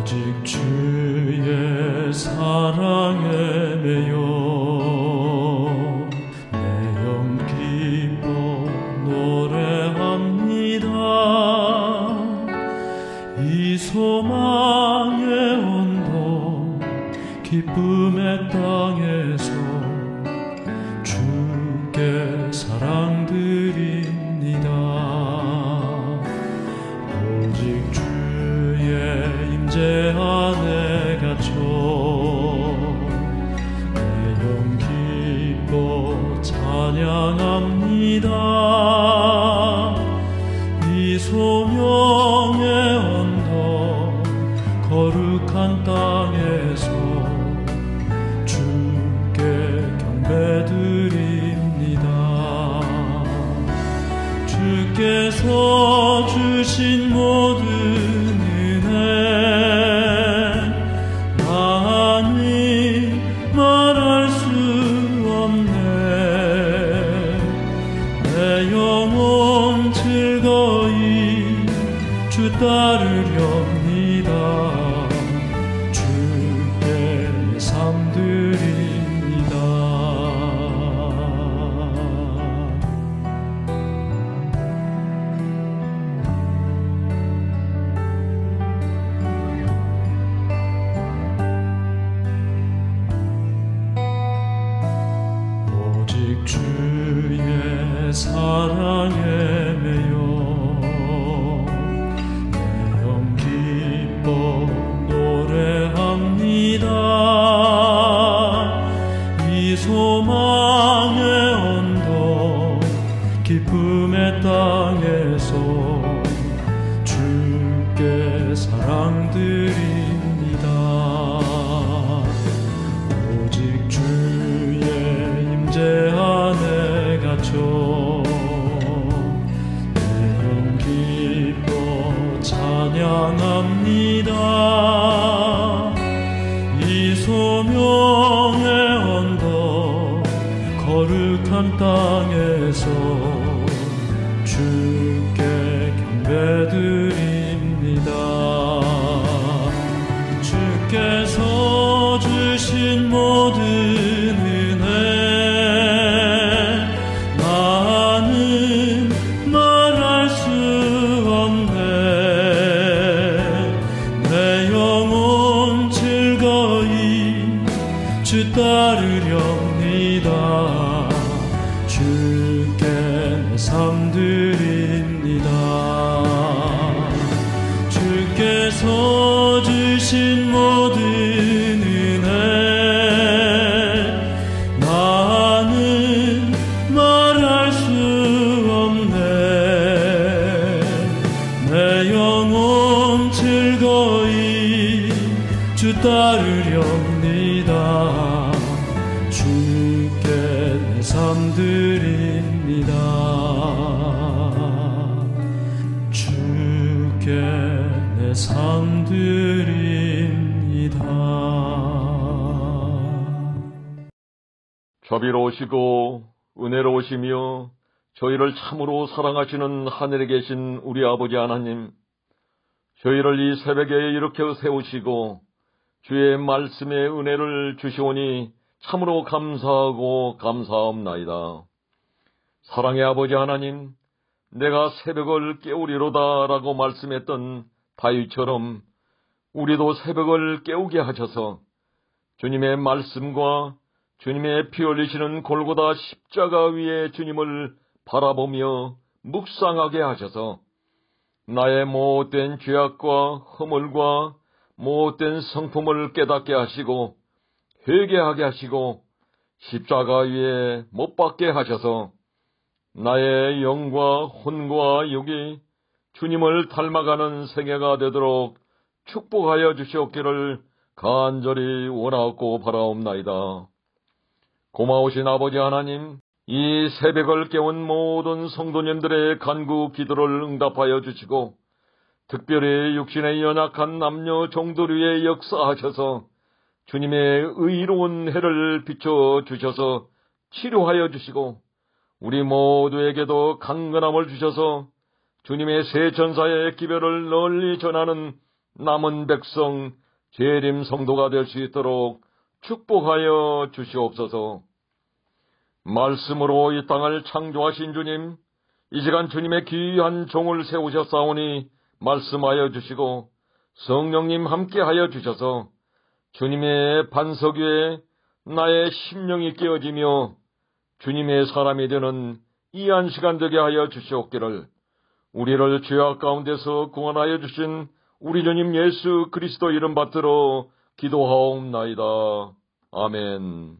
오직 주의 사랑에 매여 내 영 기뻐 노래합니다. 이 소망의 언덕 기쁨의 땅에서 주께 사랑드립니다. 오직 주의 임재 안에 갇혀 내 영 기뻐 찬양합니다. 이 소명의 언덕 거룩한 땅에서 주께 경배드립니다. 주께서 주신 모든 말할 수 없네. 내 영혼 즐거이 주 따르렵니다. 주께 삶 드립니다. 사랑에 매여 내 영 기뻐 노래합니다. 이 소망의 언덕 기쁨의 땅에서 주께 사랑드립니다. 오직 주의 임재 안에 갇혀 내 영 기뻐 찬양합니다. 이 소명의 언덕 거룩한 땅에서 주께 경배드립니다. 주께서 주신 모든 은혜 나는 말할 수 없네. 내 영혼 즐거이 주 따르렵니다. 주께 내 삶 드립니다. 주께서 주신 모든 은혜 나는 말할 수 없네. 내 영혼 즐거이 주 따르렵니다. 주께 내 삶 드립니다. 주께 내 삶 드립니다. 자비로우시고 은혜로우시며 저희를 참으로 사랑하시는 하늘에 계신 우리 아버지 하나님, 저희를 이 새벽에 일으켜 세우시고 주의 말씀의 은혜를 주시오니 참으로 감사하고 감사합나이다. 사랑의 아버지 하나님, 내가 새벽을 깨우리로다 라고 말씀했던 다윗처럼 우리도 새벽을 깨우게 하셔서 주님의 말씀과 주님의 피 흘리시는 골고다 십자가 위에 주님을 바라보며 묵상하게 하셔서 나의 못된 죄악과 허물과 못된 성품을 깨닫게 하시고 회개하게 하시고 십자가 위에 못 박게 하셔서 나의 영과 혼과 육이 주님을 닮아가는 생애가 되도록 축복하여 주시옵기를 간절히 원하고 바라옵나이다. 고마우신 아버지 하나님, 이 새벽을 깨운 모든 성도님들의 간구 기도를 응답하여 주시고 특별히 육신의 연약한 남녀 종들 위에 역사하셔서 주님의 의로운 해를 비춰주셔서 치료하여 주시고 우리 모두에게도 강건함을 주셔서 주님의 새 전사의 기별을 널리 전하는 남은 백성 재림 성도가 될 수 있도록 축복하여 주시옵소서. 말씀으로 이 땅을 창조하신 주님, 이 시간 주님의 귀한 종을 세우셨사오니 말씀하여 주시고 성령님 함께하여 주셔서 주님의 반석 위에 나의 심령이 깨어지며 주님의 사람이 되는 이 한 시간 되게 하여 주시옵기를 우리를 죄악 가운데서 구원하여 주신 우리 주님 예수 그리스도 이름 받들어 기도하옵나이다. 아멘.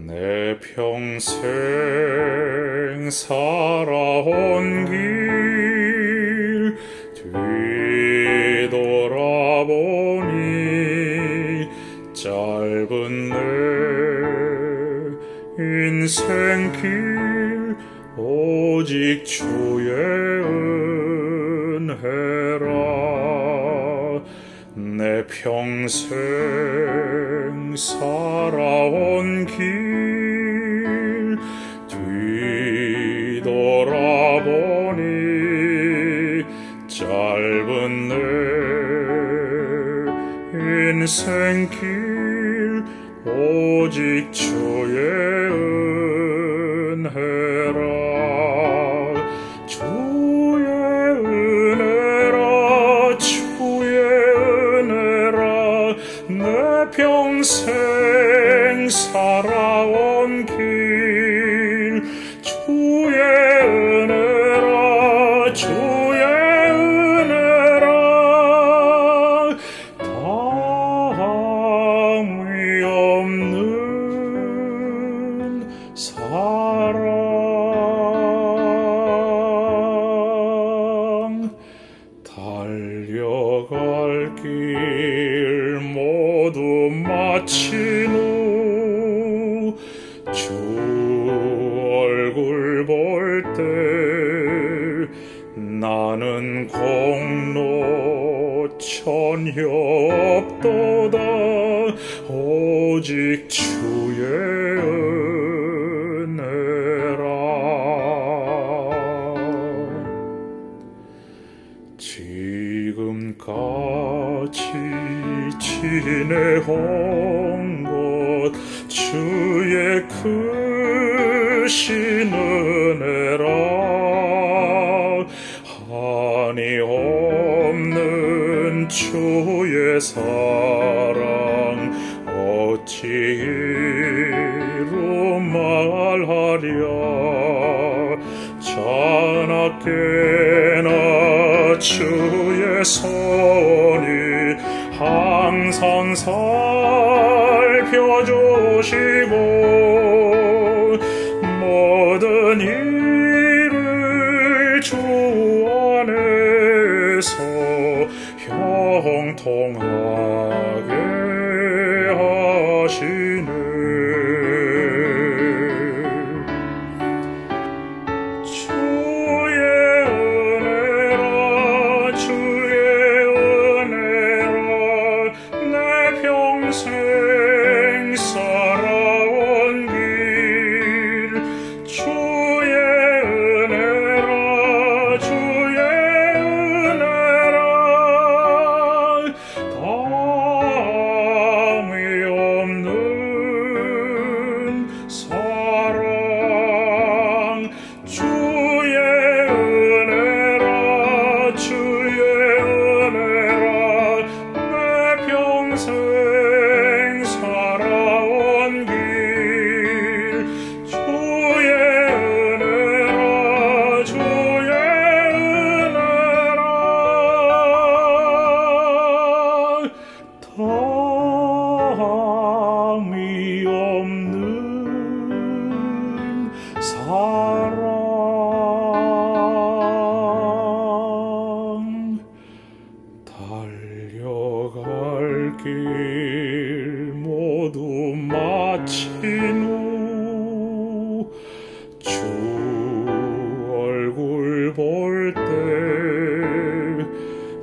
내 평생 살아온 길 뒤돌아보니 짧은 내 인생길 오직 주의 은혜라. 내 평생 살아온 길 뒤돌아보니 짧은 내 인생길 오직 주의 은혜라. 주의 은혜라. 주의 은혜라. 내 평생 살아온 길 주의 은혜라. 주의 은혜라. 다함이 없는 사랑. 달려갈 길 모두 마친 후 주 얼굴 볼 때 나는 공로 전혀 없도다. 오직 주의 은혜라. 지금까지 지내온 것 주의 크신 은혜라. 한이 없는 주의 사랑 어찌 이루 말하랴. 자나깨나 주의 손이 항상 살펴주시고 모든 일을 주 안에서 형통하게 하시네. 주의 은혜라. 주의 은혜라. 내 평생 살아온 길 주의 은혜라. 주의 은혜라. 다함이 없는 사랑. 주의 은혜라. 주의 은혜라. 내 평생 살아온 길 주의 은혜라. 주의 은혜라. 다함이 없는 사랑. 달려갈 길 모두 마친 후 주 얼굴 볼 때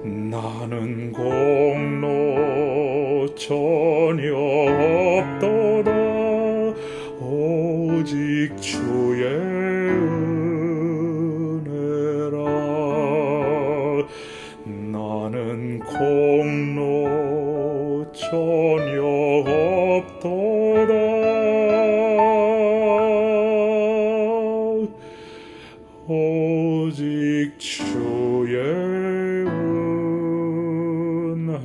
나는 공로 전혀 없도다. 오직 주의 은혜라. 나는 공로 전혀 없도다. 오직 주의 은혜라.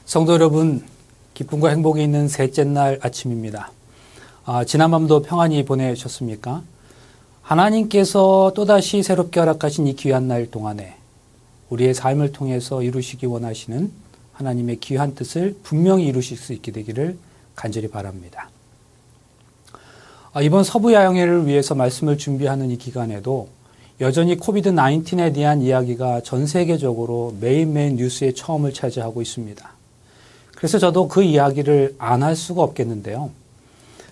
성도 여러분, 기쁨과 행복이 있는 셋째 날 아침입니다. 지난 밤도 평안히 보내셨습니까? 하나님께서 또다시 새롭게 허락하신 이 귀한 날 동안에 우리의 삶을 통해서 이루시기 원하시는 하나님의 귀한 뜻을 분명히 이루실 수 있게 되기를 간절히 바랍니다. 이번 서부 야영회를 위해서 말씀을 준비하는 이 기간에도 여전히 코비드-19에 대한 이야기가 전 세계적으로 매일매일 뉴스의 처음을 차지하고 있습니다. 그래서 저도 그 이야기를 안 할 수가 없겠는데요.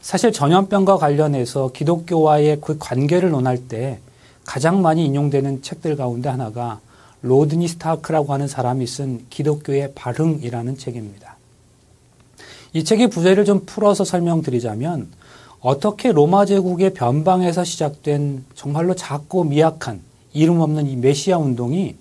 사실 전염병과 관련해서 기독교와의 그 관계를 논할 때 가장 많이 인용되는 책들 가운데 하나가 로드니 스타크라고 하는 사람이 쓴 기독교의 발흥이라는 책입니다. 이 책의 부제를 좀 풀어서 설명드리자면 어떻게 로마 제국의 변방에서 시작된 정말로 작고 미약한 이름 없는 이 메시아 운동이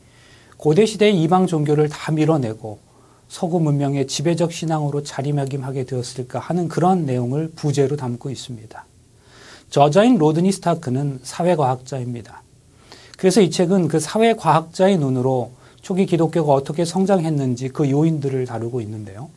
고대 시대의 이방 종교를 다 밀어내고 서구 문명의 지배적 신앙으로 자리매김하게 되었을까 하는 그런 내용을 부제로 담고 있습니다. 저자인 로드니 스타크는 사회과학자입니다. 그래서 이 책은 그 사회과학자의 눈으로 초기 기독교가 어떻게 성장했는지 그 요인들을 다루고 있는데요.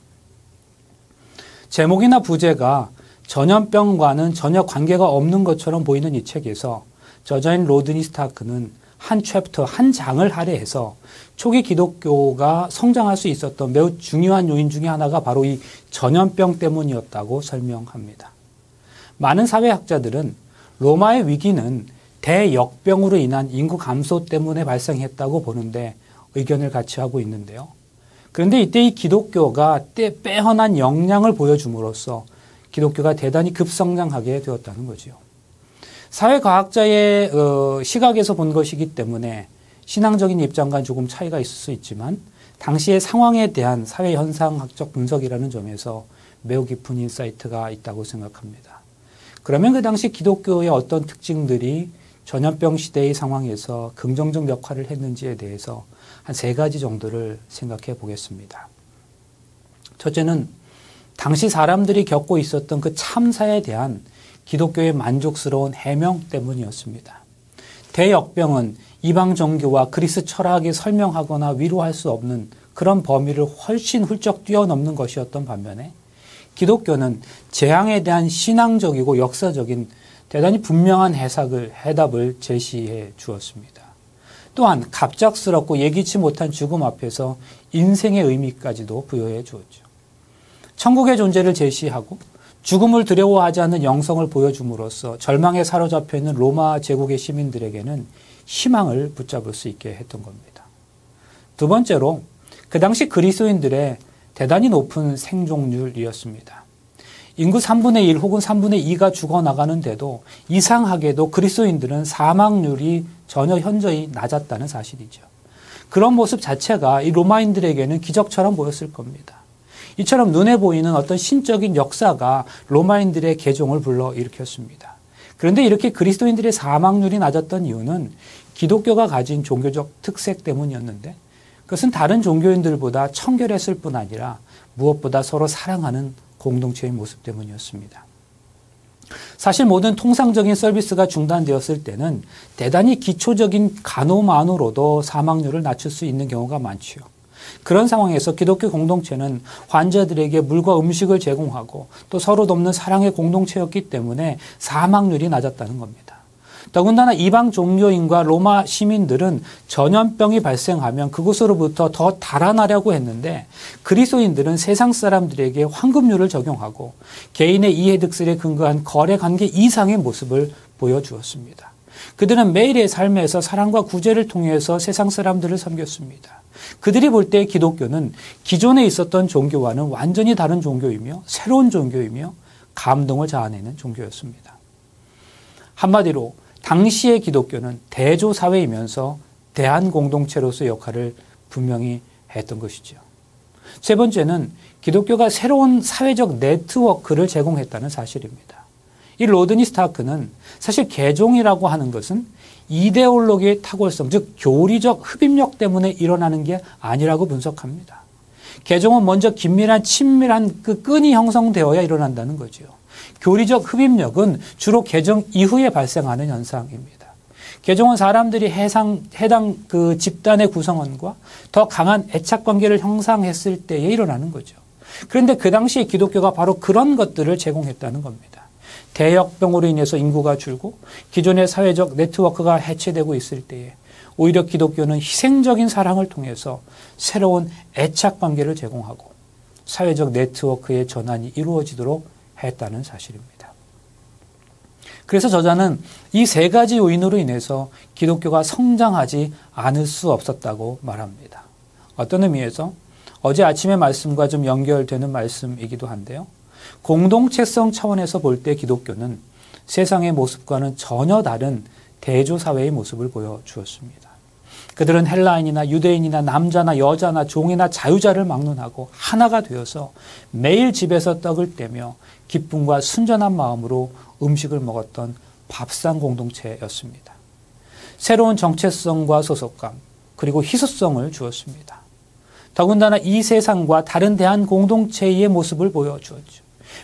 제목이나 부제가 전염병과는 전혀 관계가 없는 것처럼 보이는 이 책에서 저자인 로드니 스타크는 한 챕터, 한 장을 할애해서 초기 기독교가 성장할 수 있었던 매우 중요한 요인 중에 하나가 바로 이 전염병 때문이었다고 설명합니다. 많은 사회학자들은 로마의 위기는 대역병으로 인한 인구 감소 때문에 발생했다고 보는데 의견을 같이 하고 있는데요. 그런데 이때 이 기독교가 빼어난 역량을 보여줌으로써 기독교가 대단히 급성장하게 되었다는 거죠. 사회과학자의 시각에서 본 것이기 때문에 신앙적인 입장과 조금 차이가 있을 수 있지만 당시의 상황에 대한 사회현상학적 분석이라는 점에서 매우 깊은 인사이트가 있다고 생각합니다. 그러면 그 당시 기독교의 어떤 특징들이 전염병 시대의 상황에서 긍정적 역할을 했는지에 대해서 한 3가지 정도를 생각해 보겠습니다. 첫째는 당시 사람들이 겪고 있었던 그 참사에 대한 기독교의 만족스러운 해명 때문이었습니다. 대역병은 이방 종교와 그리스 철학이 설명하거나 위로할 수 없는 그런 범위를 훨씬 훌쩍 뛰어넘는 것이었던 반면에 기독교는 재앙에 대한 신앙적이고 역사적인 대단히 분명한 해답을 제시해 주었습니다. 또한 갑작스럽고 예기치 못한 죽음 앞에서 인생의 의미까지도 부여해 주었죠. 천국의 존재를 제시하고 죽음을 두려워하지 않는 영성을 보여줌으로써 절망에 사로잡혀 있는 로마 제국의 시민들에게는 희망을 붙잡을 수 있게 했던 겁니다. 두 번째로 그 당시 그리스도인들의 대단히 높은 생존율이었습니다. 인구 3분의 1 혹은 3분의 2가 죽어나가는데도 이상하게도 그리스도인들은 사망률이 전혀 현저히 낮았다는 사실이죠. 그런 모습 자체가 이 로마인들에게는 기적처럼 보였을 겁니다. 이처럼 눈에 보이는 어떤 신적인 역사가 로마인들의 개종을 불러일으켰습니다. 그런데 이렇게 그리스도인들의 사망률이 낮았던 이유는 기독교가 가진 종교적 특색 때문이었는데 그것은 다른 종교인들보다 청결했을 뿐 아니라 무엇보다 서로 사랑하는 공동체의 모습 때문이었습니다. 사실 모든 통상적인 서비스가 중단되었을 때는 대단히 기초적인 간호만으로도 사망률을 낮출 수 있는 경우가 많지요. 그런 상황에서 기독교 공동체는 환자들에게 물과 음식을 제공하고 또 서로 돕는 사랑의 공동체였기 때문에 사망률이 낮았다는 겁니다. 더군다나 이방 종교인과 로마 시민들은 전염병이 발생하면 그곳으로부터 더 달아나려고 했는데 그리스도인들은 세상 사람들에게 황금률을 적용하고 개인의 이해득실에 근거한 거래관계 이상의 모습을 보여주었습니다. 그들은 매일의 삶에서 사랑과 구제를 통해서 세상 사람들을 섬겼습니다. 그들이 볼 때 기독교는 기존에 있었던 종교와는 완전히 다른 종교이며 새로운 종교이며 감동을 자아내는 종교였습니다. 한마디로 당시의 기독교는 대조사회이면서 대한공동체로서의 역할을 분명히 했던 것이죠. 세 번째는 기독교가 새로운 사회적 네트워크를 제공했다는 사실입니다. 이 로드니 스타크는 사실 개종이라고 하는 것은 이데올로기의 탁월성, 즉 교리적 흡입력 때문에 일어나는 게 아니라고 분석합니다. 개종은 먼저 긴밀한 친밀한 그 끈이 형성되어야 일어난다는 거죠. 교리적 흡입력은 주로 개종 이후에 발생하는 현상입니다. 개종은 사람들이 해당 그 집단의 구성원과 더 강한 애착관계를 형성했을 때에 일어나는 거죠. 그런데 그 당시 기독교가 바로 그런 것들을 제공했다는 겁니다. 대역병으로 인해서 인구가 줄고 기존의 사회적 네트워크가 해체되고 있을 때에 오히려 기독교는 희생적인 사랑을 통해서 새로운 애착관계를 제공하고 사회적 네트워크의 전환이 이루어지도록 했다는 사실입니다. 그래서 저자는 이 3가지 요인으로 인해서 기독교가 성장하지 않을 수 없었다고 말합니다. 어떤 의미에서 어제 아침의 말씀과 좀 연결되는 말씀이기도 한데요. 공동체성 차원에서 볼 때 기독교는 세상의 모습과는 전혀 다른 대조사회의 모습을 보여주었습니다. 그들은 헬라인이나 유대인이나 남자나 여자나 종이나 자유자를 막론하고 하나가 되어서 매일 집에서 떡을 떼며 기쁨과 순전한 마음으로 음식을 먹었던 밥상 공동체였습니다. 새로운 정체성과 소속감 그리고 희소성을 주었습니다. 더군다나 이 세상과 다른 대한 공동체의 모습을 보여주었죠.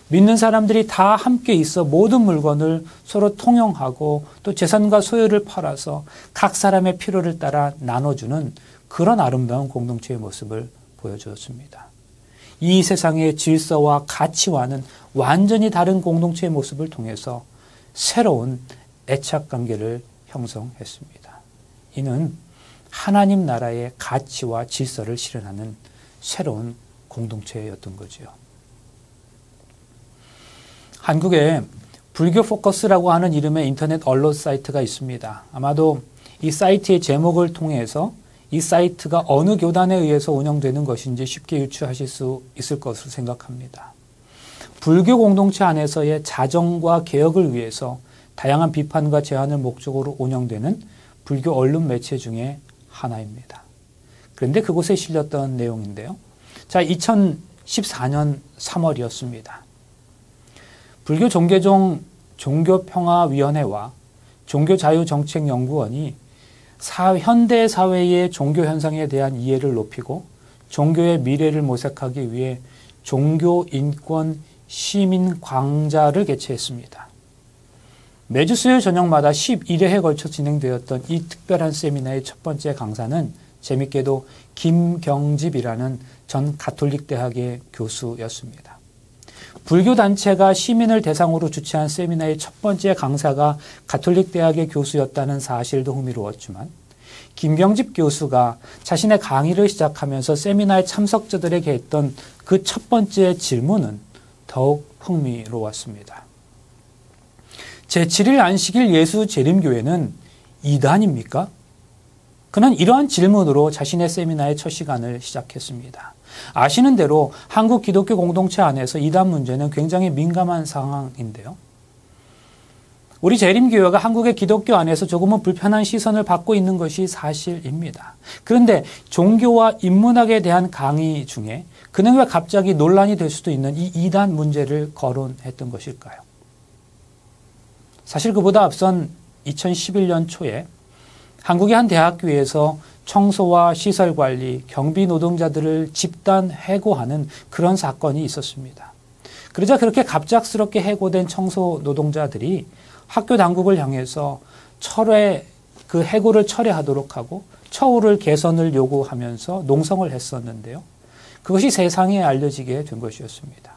믿는 사람들이 다 함께 있어 모든 물건을 서로 통용하고 또 재산과 소유를 팔아서 각 사람의 필요를 따라 나눠주는 그런 아름다운 공동체의 모습을 보여주었습니다. 이 세상의 질서와 가치와는 완전히 다른 공동체의 모습을 통해서 새로운 애착관계를 형성했습니다. 이는 하나님 나라의 가치와 질서를 실현하는 새로운 공동체였던 거지요. 한국에 불교 포커스라고 하는 이름의 인터넷 언론 사이트가 있습니다. 아마도 이 사이트의 제목을 통해서 이 사이트가 어느 교단에 의해서 운영되는 것인지 쉽게 유추하실 수 있을 것으로 생각합니다. 불교 공동체 안에서의 자정과 개혁을 위해서 다양한 비판과 제안을 목적으로 운영되는 불교 언론 매체 중에 하나입니다. 그런데 그곳에 실렸던 내용인데요. 자, 2014년 3월이었습니다. 불교 종교종 종교평화위원회와 종교자유정책연구원이 현대 사회의 종교 현상에 대한 이해를 높이고 종교의 미래를 모색하기 위해 종교인권 시민광자를 개최했습니다. 매주 수요일 저녁마다 11회에 걸쳐 진행되었던 이 특별한 세미나의 첫 번째 강사는 재밌게도 김경집이라는 전 가톨릭 대학의 교수였습니다. 불교 단체가 시민을 대상으로 주최한 세미나의 첫 번째 강사가 가톨릭 대학의 교수였다는 사실도 흥미로웠지만 김경집 교수가 자신의 강의를 시작하면서 세미나의 참석자들에게 했던 그 첫 번째 질문은 더욱 흥미로웠습니다. 제7일 안식일 예수 재림교회는 이단입니까? 그는 이러한 질문으로 자신의 세미나의 첫 시간을 시작했습니다. 아시는 대로 한국 기독교 공동체 안에서 이단 문제는 굉장히 민감한 상황인데요. 우리 재림교회가 한국의 기독교 안에서 조금은 불편한 시선을 받고 있는 것이 사실입니다. 그런데 종교와 인문학에 대한 강의 중에 그는 왜 갑자기 논란이 될 수도 있는 이 이단 문제를 거론했던 것일까요? 사실 그보다 앞선 2011년 초에 한국의 한 대학교에서 청소와 시설관리, 경비 노동자들을 집단 해고하는 그런 사건이 있었습니다. 그러자 그렇게 갑작스럽게 해고된 청소 노동자들이 학교 당국을 향해서 그 해고를 철회하도록 하고 처우를 개선을 요구하면서 농성을 했었는데요. 그것이 세상에 알려지게 된 것이었습니다.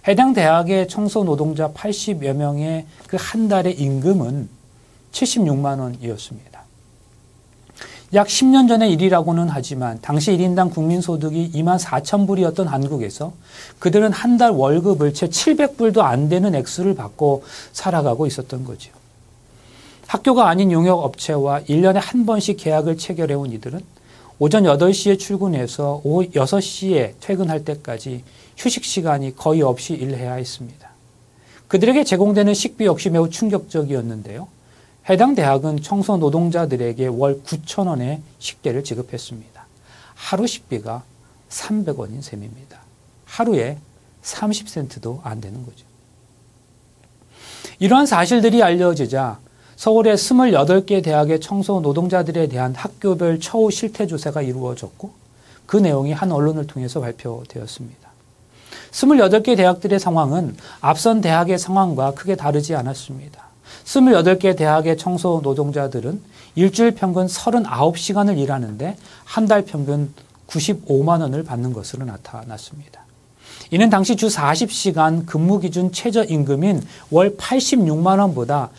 해당 대학의 청소 노동자 80여 명의 그 한 달의 임금은 76만 원이었습니다. 약 10년 전의 일이라고는 하지만 당시 1인당 국민소득이 2만 4천 불이었던 한국에서 그들은 한 달 월급을 채 700불도 안 되는 액수를 받고 살아가고 있었던 거죠. 학교가 아닌 용역업체와 1년에 한 번씩 계약을 체결해온 이들은 오전 8시에 출근해서 오후 6시에 퇴근할 때까지 휴식 시간이 거의 없이 일해야 했습니다. 그들에게 제공되는 식비 역시 매우 충격적이었는데요. 해당 대학은 청소 노동자들에게 월 9,000원의 식대를 지급했습니다. 하루 식비가 300원인 셈입니다. 하루에 30센트도 안 되는 거죠. 이러한 사실들이 알려지자 서울의 28개 대학의 청소 노동자들에 대한 학교별 처우 실태 조사가 이루어졌고 그 내용이 한 언론을 통해서 발표되었습니다. 28개 대학들의 상황은 앞선 대학의 상황과 크게 다르지 않았습니다. 28개 대학의 청소 노동자들은 일주일 평균 39시간을 일하는데 한 달 평균 95만 원을 받는 것으로 나타났습니다. 이는 당시 주 40시간 근무 기준 최저임금인 월 86만 원보다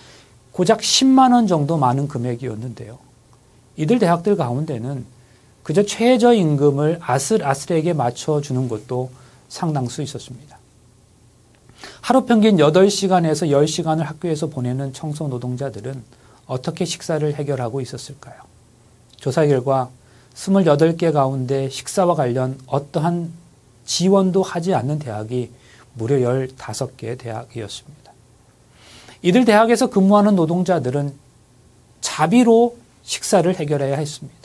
고작 10만 원 정도 많은 금액이었는데요. 이들 대학들 가운데는 그저 최저임금을 아슬아슬하게 맞춰주는 것도 상당수 있었습니다. 하루 평균 8시간에서 10시간을 학교에서 보내는 청소 노동자들은 어떻게 식사를 해결하고 있었을까요? 조사 결과 28개 가운데 식사와 관련 어떠한 지원도 하지 않는 대학이 무려 15개 대학이었습니다. 이들 대학에서 근무하는 노동자들은 자비로 식사를 해결해야 했습니다.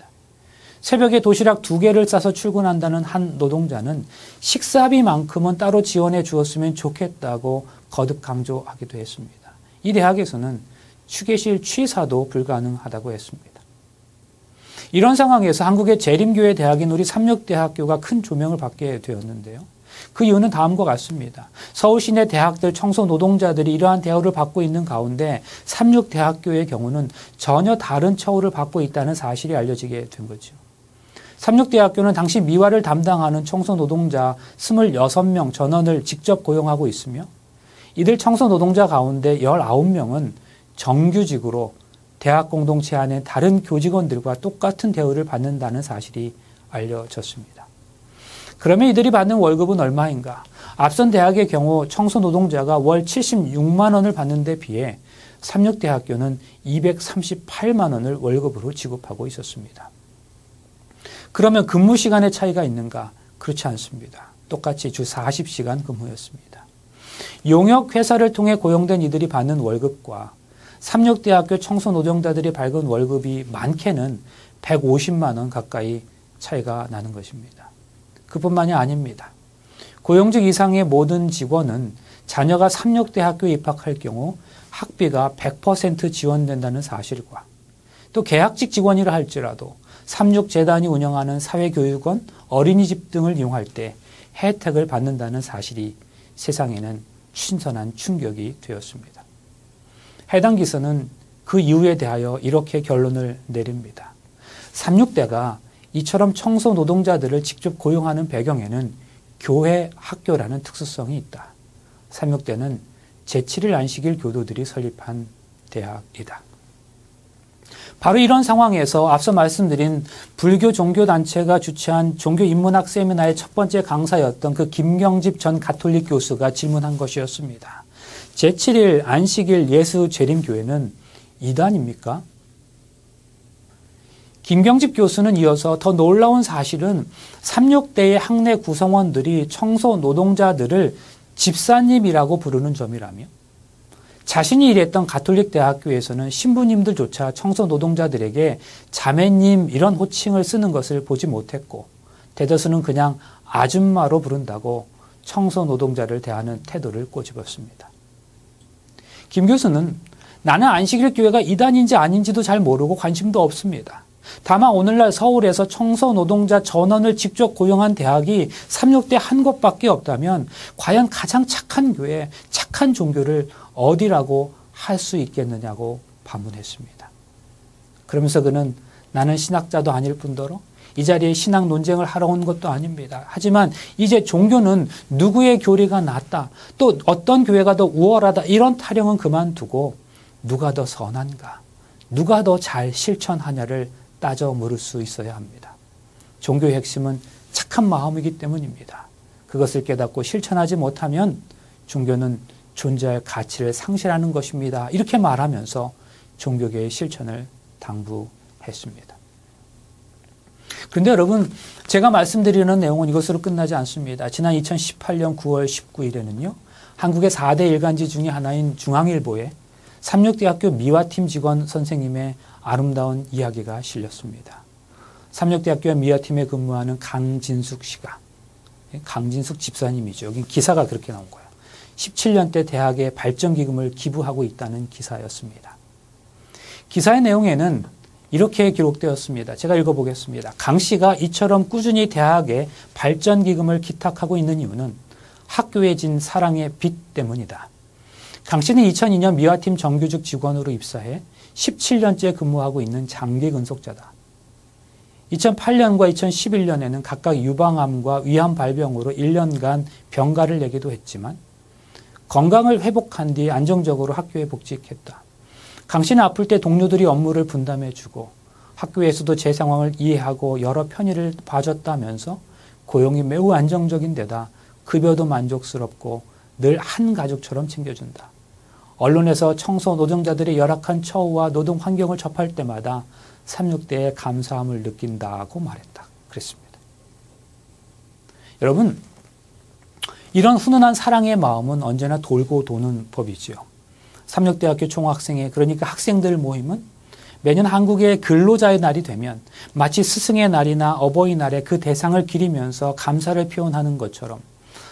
새벽에 도시락 2개를 싸서 출근한다는 한 노동자는 식사비만큼은 따로 지원해 주었으면 좋겠다고 거듭 강조하기도 했습니다. 이 대학에서는 휴게실 취사도 불가능하다고 했습니다. 이런 상황에서 한국의 재림교회 대학인 우리 삼육대학교가 큰 조명을 받게 되었는데요. 그 이유는 다음과 같습니다. 서울 시내 대학들 청소 노동자들이 이러한 대우를 받고 있는 가운데 삼육대학교의 경우는 전혀 다른 처우를 받고 있다는 사실이 알려지게 된 거죠. 삼육대학교는 당시 미화를 담당하는 청소 노동자 26명 전원을 직접 고용하고 있으며 이들 청소 노동자 가운데 19명은 정규직으로 대학 공동체 안에 다른 교직원들과 똑같은 대우를 받는다는 사실이 알려졌습니다. 그러면 이들이 받는 월급은 얼마인가? 앞선 대학의 경우 청소 노동자가 월 76만 원을 받는 데 비해 삼육대학교는 238만 원을 월급으로 지급하고 있었습니다. 그러면 근무 시간의 차이가 있는가? 그렇지 않습니다. 똑같이 주 40시간 근무였습니다. 용역 회사를 통해 고용된 이들이 받는 월급과 삼육대학교 청소 노동자들이 받은 월급이 많게는 150만 원 가까이 차이가 나는 것입니다. 그뿐만이 아닙니다. 고용직 이상의 모든 직원은 자녀가 삼육대학교에 입학할 경우 학비가 100% 지원된다는 사실과 또 계약직 직원이라 할지라도 삼육재단이 운영하는 사회교육원, 어린이집 등을 이용할 때 혜택을 받는다는 사실이 세상에는 신선한 충격이 되었습니다. 해당 기사는 그 이유에 대하여 이렇게 결론을 내립니다. 삼육대가 이처럼 청소 노동자들을 직접 고용하는 배경에는 교회 학교라는 특수성이 있다. 삼육대는 제7일 안식일 교도들이 설립한 대학이다. 바로 이런 상황에서 앞서 말씀드린 불교 종교단체가 주최한 종교인문학 세미나의 첫 번째 강사였던 그 김경집 전 가톨릭 교수가 질문한 것이었습니다. 제7일 안식일 예수 재림교회는 이단입니까? 김경집 교수는 이어서 더 놀라운 사실은 삼육대의 학내 구성원들이 청소 노동자들을 집사님이라고 부르는 점이라며 자신이 일했던 가톨릭 대학교에서는 신부님들조차 청소 노동자들에게 자매님 이런 호칭을 쓰는 것을 보지 못했고 대다수는 그냥 아줌마로 부른다고 청소 노동자를 대하는 태도를 꼬집었습니다. 김 교수는 나는 안식일 교회가 이단인지 아닌지도 잘 모르고 관심도 없습니다. 다만 오늘날 서울에서 청소 노동자 전원을 직접 고용한 대학이 삼육대 한 곳밖에 없다면 과연 가장 착한 교회, 착한 종교를 어디라고 할 수 있겠느냐고 반문했습니다. 그러면서 그는 나는 신학자도 아닐 뿐더러 이 자리에 신학 논쟁을 하러 온 것도 아닙니다. 하지만 이제 종교는 누구의 교리가 낫다, 또 어떤 교회가 더 우월하다 이런 타령은 그만두고 누가 더 선한가, 누가 더 잘 실천하냐를 따져 물을 수 있어야 합니다. 종교의 핵심은 착한 마음이기 때문입니다. 그것을 깨닫고 실천하지 못하면 종교는 존재할 가치를 상실하는 것입니다. 이렇게 말하면서 종교계의 실천을 당부했습니다. 그런데 여러분, 제가 말씀드리는 내용은 이것으로 끝나지 않습니다. 지난 2018년 9월 19일에는요. 한국의 4대 일간지 중에 하나인 중앙일보에 삼육대학교 미화팀 직원 선생님의 아름다운 이야기가 실렸습니다. 삼육대학교 미화팀에 근무하는 강진숙 씨가, 강진숙 집사님이죠. 여기 기사가 그렇게 나온 거예요. 17년대 대학에 발전기금을 기부하고 있다는 기사였습니다. 기사의 내용에는 이렇게 기록되었습니다. 제가 읽어보겠습니다. 강 씨가 이처럼 꾸준히 대학에 발전기금을 기탁하고 있는 이유는 학교에 진 사랑의 빛 때문이다. 강 씨는 2002년 미화팀 정규직 직원으로 입사해 17년째 근무하고 있는 장기 근속자다. 2008년과 2011년에는 각각 유방암과 위암 발병으로 1년간 병가를 내기도 했지만 건강을 회복한 뒤 안정적으로 학교에 복직했다. 강 씨는 아플 때 동료들이 업무를 분담해주고 학교에서도 제 상황을 이해하고 여러 편의를 봐줬다면서 고용이 매우 안정적인 데다 급여도 만족스럽고 늘 한 가족처럼 챙겨준다. 언론에서 청소 노동자들의 열악한 처우와 노동 환경을 접할 때마다 삼육대의 감사함을 느낀다고 말했다. 그랬습니다. 여러분, 이런 훈훈한 사랑의 마음은 언제나 돌고 도는 법이지요. 삼육대학교 총학생회, 그러니까 학생들 모임은 매년 한국의 근로자의 날이 되면 마치 스승의 날이나 어버이날에 그 대상을 기리면서 감사를 표현하는 것처럼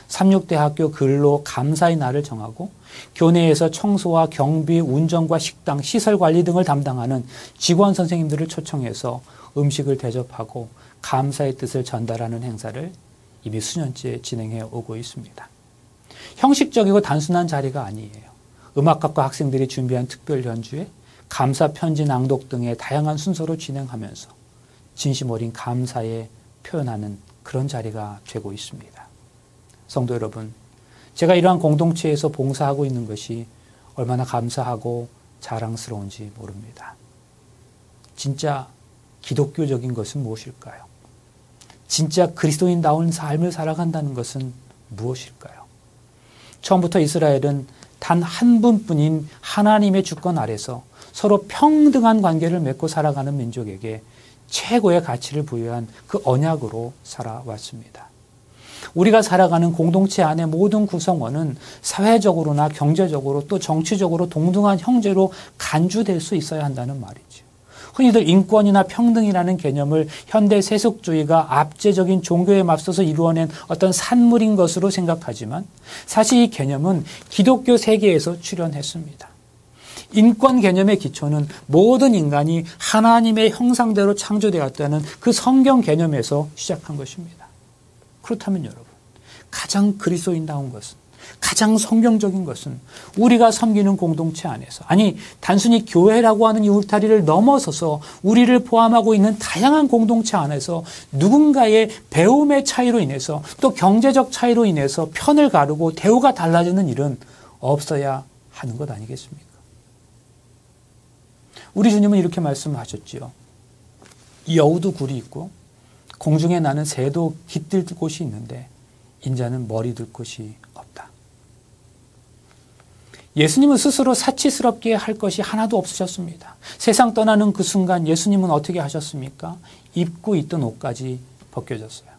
삼육대학교 근로 감사의 날을 정하고 교내에서 청소와 경비, 운전과 식당, 시설 관리 등을 담당하는 직원 선생님들을 초청해서 음식을 대접하고 감사의 뜻을 전달하는 행사를 이미 수년째 진행해 오고 있습니다. 형식적이고 단순한 자리가 아니에요. 음악학과 학생들이 준비한 특별 연주에 감사 편지 낭독 등의 다양한 순서로 진행하면서 진심 어린 감사에 표현하는 그런 자리가 되고 있습니다. 성도 여러분, 제가 이러한 공동체에서 봉사하고 있는 것이 얼마나 감사하고 자랑스러운지 모릅니다. 진짜 기독교적인 것은 무엇일까요? 진짜 그리스도인다운 삶을 살아간다는 것은 무엇일까요? 처음부터 이스라엘은 단 한 분뿐인 하나님의 주권 아래서 서로 평등한 관계를 맺고 살아가는 민족에게 최고의 가치를 부여한 그 언약으로 살아왔습니다. 우리가 살아가는 공동체 안의 모든 구성원은 사회적으로나 경제적으로 또 정치적으로 동등한 형제로 간주될 수 있어야 한다는 말이죠. 흔히들 인권이나 평등이라는 개념을 현대 세속주의가 압제적인 종교에 맞서서 이루어낸 어떤 산물인 것으로 생각하지만 사실 이 개념은 기독교 세계에서 출현했습니다. 인권 개념의 기초는 모든 인간이 하나님의 형상대로 창조되었다는 그 성경 개념에서 시작한 것입니다. 그렇다면 여러분, 가장 그리스도인다운 것은, 가장 성경적인 것은 우리가 섬기는 공동체 안에서, 아니 단순히 교회라고 하는 이 울타리를 넘어서서 우리를 포함하고 있는 다양한 공동체 안에서 누군가의 배움의 차이로 인해서 또 경제적 차이로 인해서 편을 가르고 대우가 달라지는 일은 없어야 하는 것 아니겠습니까? 우리 주님은 이렇게 말씀하셨지요. 여우도 굴이 있고 공중에 나는 새도 깃들 곳이 있는데 인자는 머리 둘 곳이 없다. 예수님은 스스로 사치스럽게 할 것이 하나도 없으셨습니다. 세상 떠나는 그 순간 예수님은 어떻게 하셨습니까? 입고 있던 옷까지 벗겨졌어요.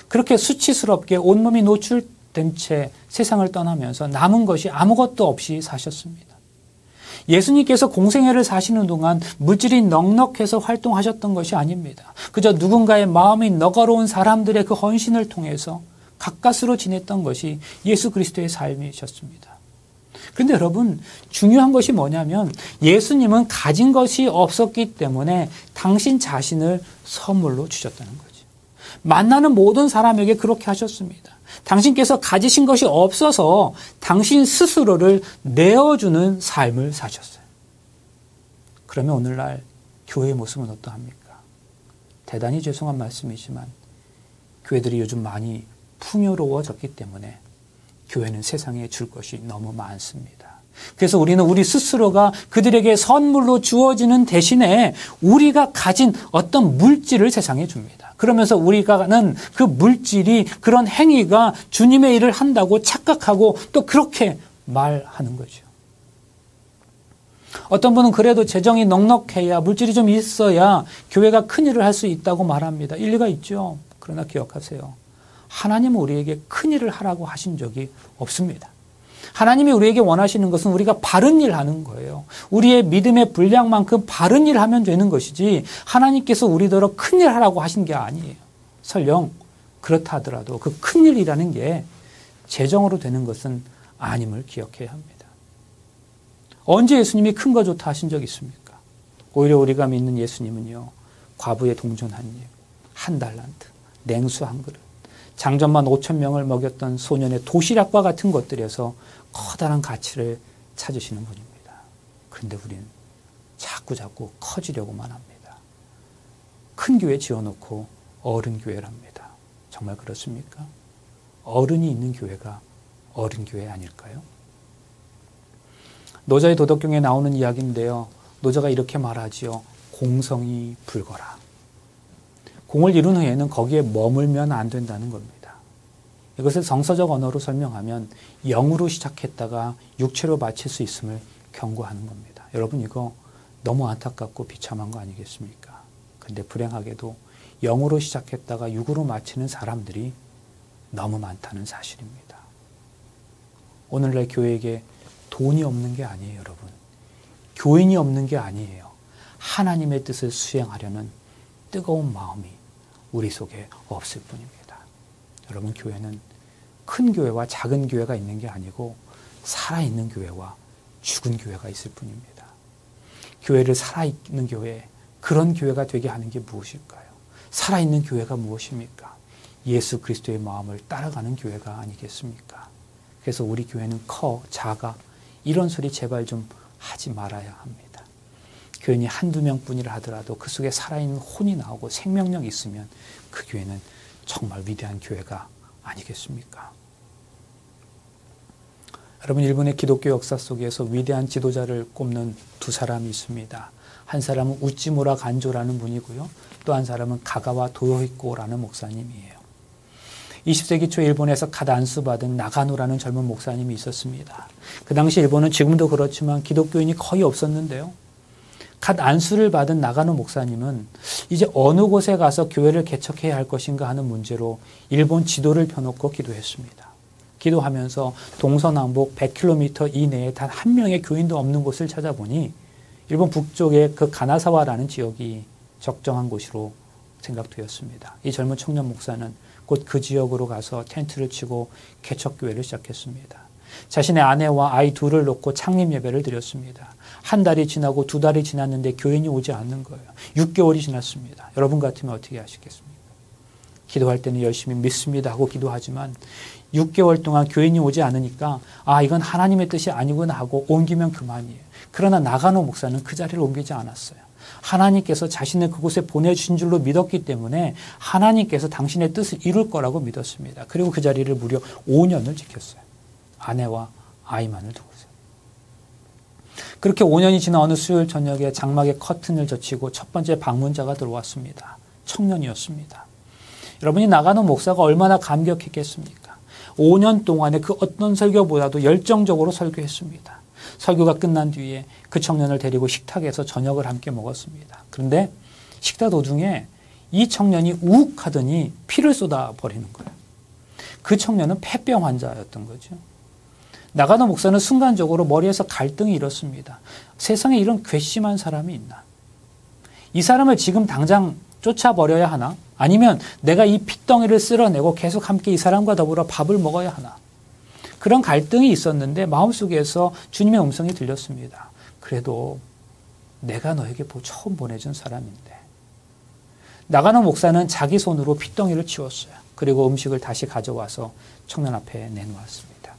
그렇게 수치스럽게 온몸이 노출된 채 세상을 떠나면서 남은 것이 아무것도 없이 사셨습니다. 예수님께서 공생애를 사시는 동안 물질이 넉넉해서 활동하셨던 것이 아닙니다. 그저 누군가의 마음이 너거로운 사람들의 그 헌신을 통해서 가까스로 지냈던 것이 예수 그리스도의 삶이셨습니다. 그런데 여러분, 중요한 것이 뭐냐면 예수님은 가진 것이 없었기 때문에 당신 자신을 선물로 주셨다는 거죠. 만나는 모든 사람에게 그렇게 하셨습니다. 당신께서 가지신 것이 없어서 당신 스스로를 내어주는 삶을 사셨어요. 그러면 오늘날 교회의 모습은 어떠합니까? 대단히 죄송한 말씀이지만 교회들이 요즘 많이 풍요로워졌기 때문에 교회는 세상에 줄 것이 너무 많습니다. 그래서 우리는 우리 스스로가 그들에게 선물로 주어지는 대신에 우리가 가진 어떤 물질을 세상에 줍니다. 그러면서 우리가는 그 물질이, 그런 행위가 주님의 일을 한다고 착각하고 또 그렇게 말하는 거죠. 어떤 분은 그래도 재정이 넉넉해야, 물질이 좀 있어야 교회가 큰 일을 할 수 있다고 말합니다. 일리가 있죠. 그러나 기억하세요. 하나님은 우리에게 큰 일을 하라고 하신 적이 없습니다. 하나님이 우리에게 원하시는 것은 우리가 바른 일 하는 거예요. 우리의 믿음의 분량만큼 바른 일 하면 되는 것이지 하나님께서 우리더러 큰 일 하라고 하신 게 아니에요. 설령 그렇다 하더라도 그 큰 일이라는 게 재정으로 되는 것은 아님을 기억해야 합니다. 언제 예수님이 큰 거 좋다 하신 적 있습니까? 오히려 우리가 믿는 예수님은요, 과부의 동전 한 입, 한 달란트, 냉수 한 그릇, 장전만 5,000명을 먹였던 소년의 도시락과 같은 것들에서 커다란 가치를 찾으시는 분입니다. 그런데 우리는 자꾸 커지려고만 합니다. 큰 교회 지어놓고 어른 교회랍니다. 정말 그렇습니까? 어른이 있는 교회가 어른 교회 아닐까요? 노자의 도덕경에 나오는 이야기인데요. 노자가 이렇게 말하지요. 공성이 불거라. 공을 이룬 후에는 거기에 머물면 안 된다는 겁니다. 이것을 성서적 언어로 설명하면 영으로 시작했다가 육체로 마칠 수 있음을 경고하는 겁니다. 여러분, 이거 너무 안타깝고 비참한 거 아니겠습니까? 그런데 불행하게도 영으로 시작했다가 육으로 마치는 사람들이 너무 많다는 사실입니다. 오늘날 교회에게 돈이 없는 게 아니에요, 여러분. 교인이 없는 게 아니에요. 하나님의 뜻을 수행하려는 뜨거운 마음이 우리 속에 없을 뿐입니다. 여러분, 교회는 큰 교회와 작은 교회가 있는 게 아니고 살아있는 교회와 죽은 교회가 있을 뿐입니다. 교회를 살아있는 교회, 그런 교회가 되게 하는 게 무엇일까요? 살아있는 교회가 무엇입니까? 예수 그리스도의 마음을 따라가는 교회가 아니겠습니까? 그래서 우리 교회는 커, 작아, 이런 소리 제발 좀 하지 말아야 합니다. 교인이 한두 명뿐이라 하더라도 그 속에 살아있는 혼이 나오고 생명력이 있으면 그 교회는 정말 위대한 교회가 아니겠습니까? 여러분, 일본의 기독교 역사 속에서 위대한 지도자를 꼽는 두 사람이 있습니다. 한 사람은 우찌무라 간조라는 분이고요. 또 한 사람은 가가와 도요히코라는 목사님이에요. 20세기 초 일본에서 갓 안수받은 나가노라는 젊은 목사님이 있었습니다. 그 당시 일본은 지금도 그렇지만 기독교인이 거의 없었는데요. 갓 안수를 받은 나가노 목사님은 이제 어느 곳에 가서 교회를 개척해야 할 것인가 하는 문제로 일본 지도를 펴놓고 기도했습니다. 기도하면서 동서남북 100km 이내에 단 한 명의 교인도 없는 곳을 찾아보니 일본 북쪽의 그 가나사와라는 지역이 적정한 곳으로 생각되었습니다. 이 젊은 청년 목사는 곧 그 지역으로 가서 텐트를 치고 개척교회를 시작했습니다. 자신의 아내와 아이 둘을 놓고 창립 예배를 드렸습니다. 한 달이 지나고 두 달이 지났는데 교인이 오지 않는 거예요. 6개월이 지났습니다. 여러분 같으면 어떻게 하시겠습니까? 기도할 때는 열심히 믿습니다 하고 기도하지만 6개월 동안 교인이 오지 않으니까 이건 하나님의 뜻이 아니구나 하고 옮기면 그만이에요. 그러나 나가노 목사는 그 자리를 옮기지 않았어요. 하나님께서 자신을 그곳에 보내주신 줄로 믿었기 때문에 하나님께서 당신의 뜻을 이룰 거라고 믿었습니다. 그리고 그 자리를 무려 5년을 지켰어요. 아내와 아이만을 두고서. 그렇게 5년이 지나 어느 수요일 저녁에 장막에 커튼을 젖히고 첫 번째 방문자가 들어왔습니다. 청년이었습니다. 여러분이 나가노 목사가 얼마나 감격했겠습니까? 5년 동안에 그 어떤 설교보다도 열정적으로 설교했습니다. 설교가 끝난 뒤에 그 청년을 데리고 식탁에서 저녁을 함께 먹었습니다. 그런데 식사 도중에 이 청년이 우욱하더니 피를 쏟아버리는 거예요. 그 청년은 폐병 환자였던 거죠. 나가노 목사는 순간적으로 머리에서 갈등이 일었습니다. 세상에 이런 괘씸한 사람이 있나? 이 사람을 지금 당장 쫓아버려야 하나? 아니면 내가 이 핏덩이를 쓸어내고 계속 함께 이 사람과 더불어 밥을 먹어야 하나? 그런 갈등이 있었는데 마음속에서 주님의 음성이 들렸습니다. 그래도 내가 너에게 처음 보내준 사람인데. 나가노 목사는 자기 손으로 핏덩이를 치웠어요. 그리고 음식을 다시 가져와서 청년 앞에 내놓았습니다.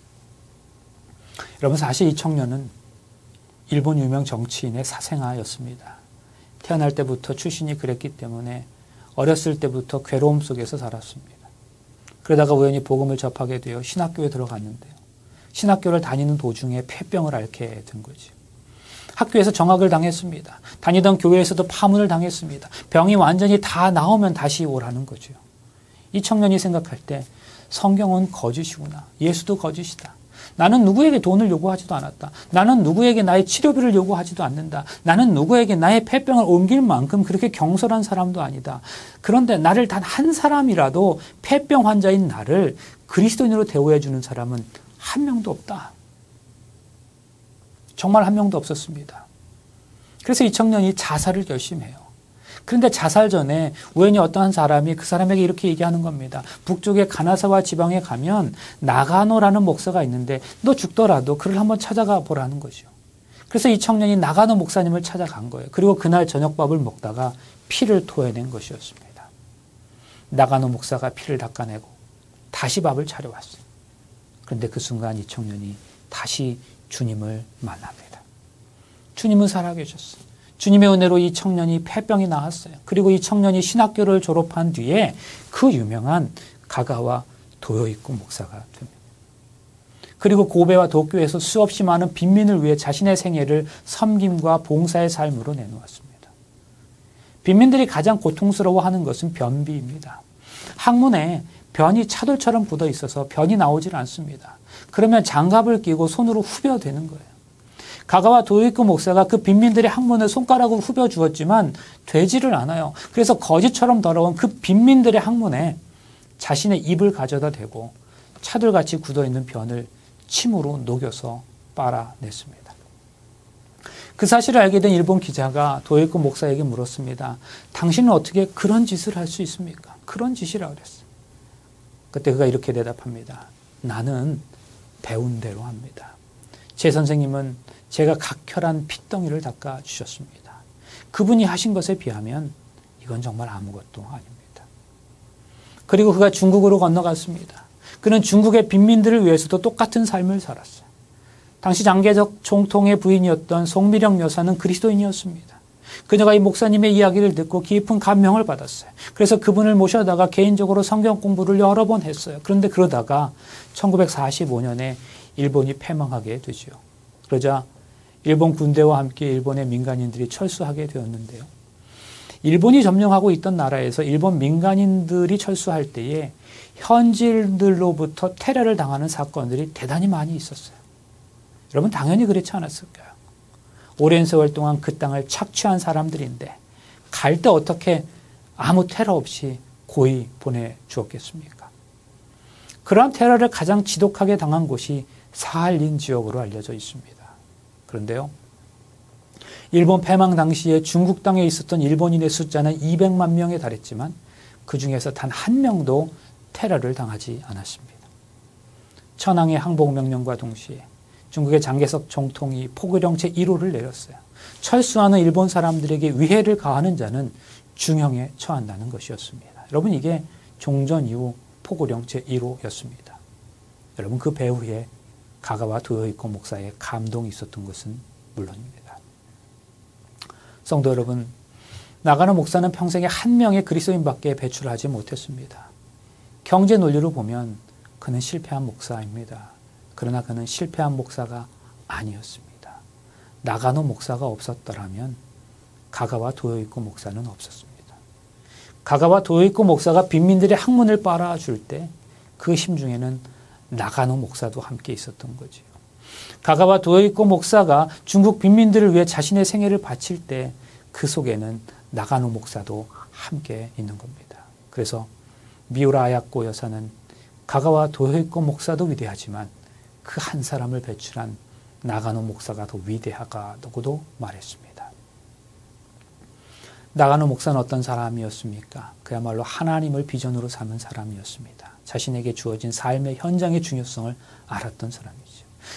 여러분, 사실 이 청년은 일본 유명 정치인의 사생아였습니다. 태어날 때부터 출신이 그랬기 때문에 어렸을 때부터 괴로움 속에서 살았습니다. 그러다가 우연히 복음을 접하게 되어 신학교에 들어갔는데요. 신학교를 다니는 도중에 폐병을 앓게 된 거죠. 학교에서 정학을 당했습니다. 다니던 교회에서도 파문을 당했습니다. 병이 완전히 다 나오면 다시 오라는 거죠. 이 청년이 생각할 때 성경은 거짓이구나. 예수도 거짓이다. 나는 누구에게 돈을 요구하지도 않았다. 나는 누구에게 나의 치료비를 요구하지도 않는다. 나는 누구에게 나의 폐병을 옮길 만큼 그렇게 경솔한 사람도 아니다. 그런데 나를 단 한 사람이라도 폐병 환자인 나를 그리스도인으로 대우해 주는 사람은 한 명도 없다. 정말 한 명도 없었습니다. 그래서 이 청년이 자살을 결심해요. 그런데 자살 전에 우연히 어떠한 사람이 그 사람에게 이렇게 얘기하는 겁니다. 북쪽의 가나사와 지방에 가면 나가노라는 목사가 있는데 너 죽더라도 그를 한번 찾아가 보라는 거죠. 그래서 이 청년이 나가노 목사님을 찾아간 거예요. 그리고 그날 저녁밥을 먹다가 피를 토해낸 것이었습니다. 나가노 목사가 피를 닦아내고 다시 밥을 차려왔어요. 그런데 그 순간 이 청년이 다시 주님을 만납니다. 주님은 살아계셨어요. 주님의 은혜로 이 청년이 폐병이 나았어요. 그리고 이 청년이 신학교를 졸업한 뒤에 그 유명한 가가와 도요이코 목사가 됩니다. 그리고 고베와 도쿄에서 수없이 많은 빈민을 위해 자신의 생애를 섬김과 봉사의 삶으로 내놓았습니다. 빈민들이 가장 고통스러워하는 것은 변비입니다. 항문에 변이 차돌처럼 굳어 있어서 변이 나오질 않습니다. 그러면 장갑을 끼고 손으로 후벼대는 거예요. 가가와 도요이코 목사가 그 빈민들의 학문을 손가락으로 후벼 주었지만 되지를 않아요. 그래서 거지처럼 더러운 그 빈민들의 학문에 자신의 입을 가져다 대고 차돌같이 굳어있는 변을 침으로 녹여서 빨아냈습니다. 그 사실을 알게 된 일본 기자가 도요이코 목사에게 물었습니다. 당신은 어떻게 그런 짓을 할 수 있습니까? 그런 짓이라고 그랬어요. 그때 그가 이렇게 대답합니다. 나는 배운 대로 합니다. 제 선생님은 제가 각혈한 핏덩이를 닦아주셨습니다. 그분이 하신 것에 비하면 이건 정말 아무것도 아닙니다. 그리고 그가 중국으로 건너갔습니다. 그는 중국의 빈민들을 위해서도 똑같은 삶을 살았어요. 당시 장개적 총통의 부인이었던 송미령 여사는 그리스도인이었습니다. 그녀가 이 목사님의 이야기를 듣고 깊은 감명을 받았어요. 그래서 그분을 모셔다가 개인적으로 성경 공부를 여러 번 했어요. 그런데 그러다가 1945년에 일본이 패망하게 되죠. 그러자 일본 군대와 함께 일본의 민간인들이 철수하게 되었는데요. 일본이 점령하고 있던 나라에서 일본 민간인들이 철수할 때에 현지인들로부터 테러를 당하는 사건들이 대단히 많이 있었어요. 여러분 당연히 그렇지 않았을까요? 오랜 세월 동안 그 땅을 착취한 사람들인데 갈 때 어떻게 아무 테러 없이 고이 보내주었겠습니까? 그러한 테러를 가장 지독하게 당한 곳이 사할린 지역으로 알려져 있습니다. 그런데요, 일본 패망 당시에 중국 땅에 있었던 일본인의 숫자는 200만 명에 달했지만 그 중에서 단 한 명도 테러를 당하지 않았습니다. 천황의 항복명령과 동시에 중국의 장개석 총통이 포구령 제1호를 내렸어요. 철수하는 일본 사람들에게 위해를 가하는 자는 중형에 처한다는 것이었습니다. 여러분 이게 종전 이후 포구령 제1호였습니다. 여러분 그 배후에 가가와 도요이코 목사의 감동이 있었던 것은 물론입니다. 성도 여러분, 나가노 목사는 평생에 한 명의 그리스도인밖에 배출하지 못했습니다. 경제 논리로 보면 그는 실패한 목사입니다. 그러나 그는 실패한 목사가 아니었습니다. 나가노 목사가 없었더라면 가가와 도요이코 목사는 없었습니다. 가가와 도요이코 목사가 빈민들의 학문을 빨아줄 때 그 심중에는 나가노 목사도 함께 있었던 거지요. 가가와 도요이코 목사가 중국 빈민들을 위해 자신의 생애를 바칠 때 그 속에는 나가노 목사도 함께 있는 겁니다. 그래서 미우라 아야코 여사는 가가와 도요이코 목사도 위대하지만 그 한 사람을 배출한 나가노 목사가 더 위대하다고도 말했습니다. 나가노 목사는 어떤 사람이었습니까? 그야말로 하나님을 비전으로 삼은 사람이었습니다. 자신에게 주어진 삶의 현장의 중요성을 알았던 사람이죠.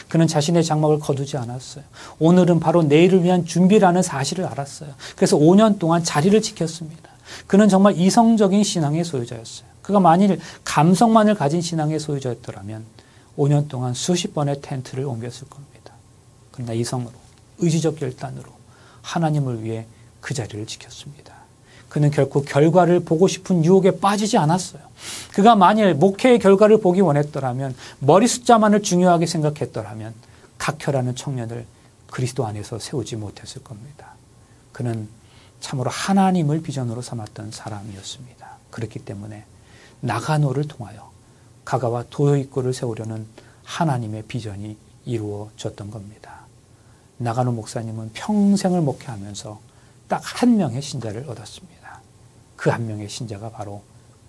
그는 자신의 장막을 거두지 않았어요. 오늘은 바로 내일을 위한 준비라는 사실을 알았어요. 그래서 5년 동안 자리를 지켰습니다. 그는 정말 이성적인 신앙의 소유자였어요. 그가 만일 감성만을 가진 신앙의 소유자였더라면 5년 동안 수십 번의 텐트를 옮겼을 겁니다. 그러나 이성으로, 의지적 결단으로 하나님을 위해 그 자리를 지켰습니다. 그는 결코 결과를 보고 싶은 유혹에 빠지지 않았어요. 그가 만일 목회의 결과를 보기 원했더라면, 머리 숫자만을 중요하게 생각했더라면 각혈하는 청년을 그리스도 안에서 세우지 못했을 겁니다. 그는 참으로 하나님을 비전으로 삼았던 사람이었습니다. 그렇기 때문에 나가노를 통하여 가가와 도요이코를 세우려는 하나님의 비전이 이루어졌던 겁니다. 나가노 목사님은 평생을 목회하면서 딱 한 명의 신자를 얻었습니다. 그 한 명의 신자가 바로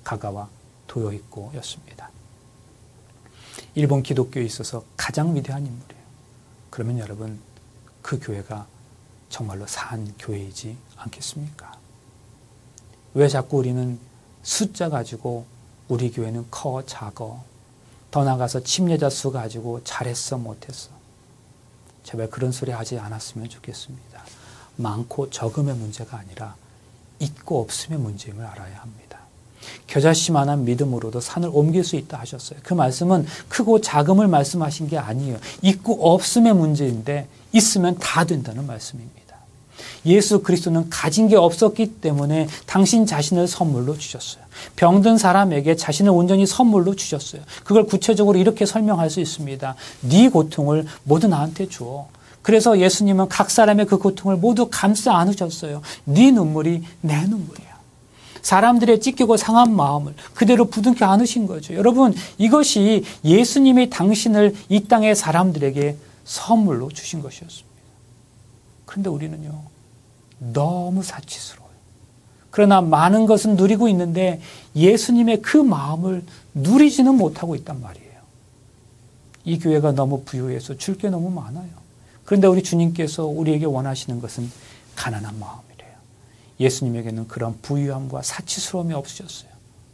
가가와 도요이코였습니다. 일본 기독교에 있어서 가장 위대한 인물이에요. 그러면 여러분, 그 교회가 정말로 산 교회이지 않겠습니까? 왜 자꾸 우리는 숫자 가지고 우리 교회는 커, 작어, 더 나가서 침례자 수 가지고 잘했어, 못했어. 제발 그런 소리 하지 않았으면 좋겠습니다. 많고 적음의 문제가 아니라 있고 없음의 문제임을 알아야 합니다. 겨자씨만한 믿음으로도 산을 옮길 수 있다 하셨어요. 그 말씀은 크고 작음을 말씀하신 게 아니에요. 있고 없음의 문제인데 있으면 다 된다는 말씀입니다. 예수 그리스도는 가진 게 없었기 때문에 당신 자신을 선물로 주셨어요. 병든 사람에게 자신을 온전히 선물로 주셨어요. 그걸 구체적으로 이렇게 설명할 수 있습니다. 네 고통을 모두 나한테 주어. 그래서 예수님은 각 사람의 그 고통을 모두 감싸 안으셨어요. 네 눈물이 내 눈물이야. 사람들의 찢기고 상한 마음을 그대로 부둥켜 안으신 거죠. 여러분, 이것이 예수님이 당신을 이 땅의 사람들에게 선물로 주신 것이었습니다. 그런데 우리는요, 너무 사치스러워요. 그러나 많은 것은 누리고 있는데 예수님의 그 마음을 누리지는 못하고 있단 말이에요. 이 교회가 너무 부유해서 줄 게 너무 많아요. 그런데 우리 주님께서 우리에게 원하시는 것은 가난한 마음이래요. 예수님에게는 그런 부유함과 사치스러움이 없으셨어요.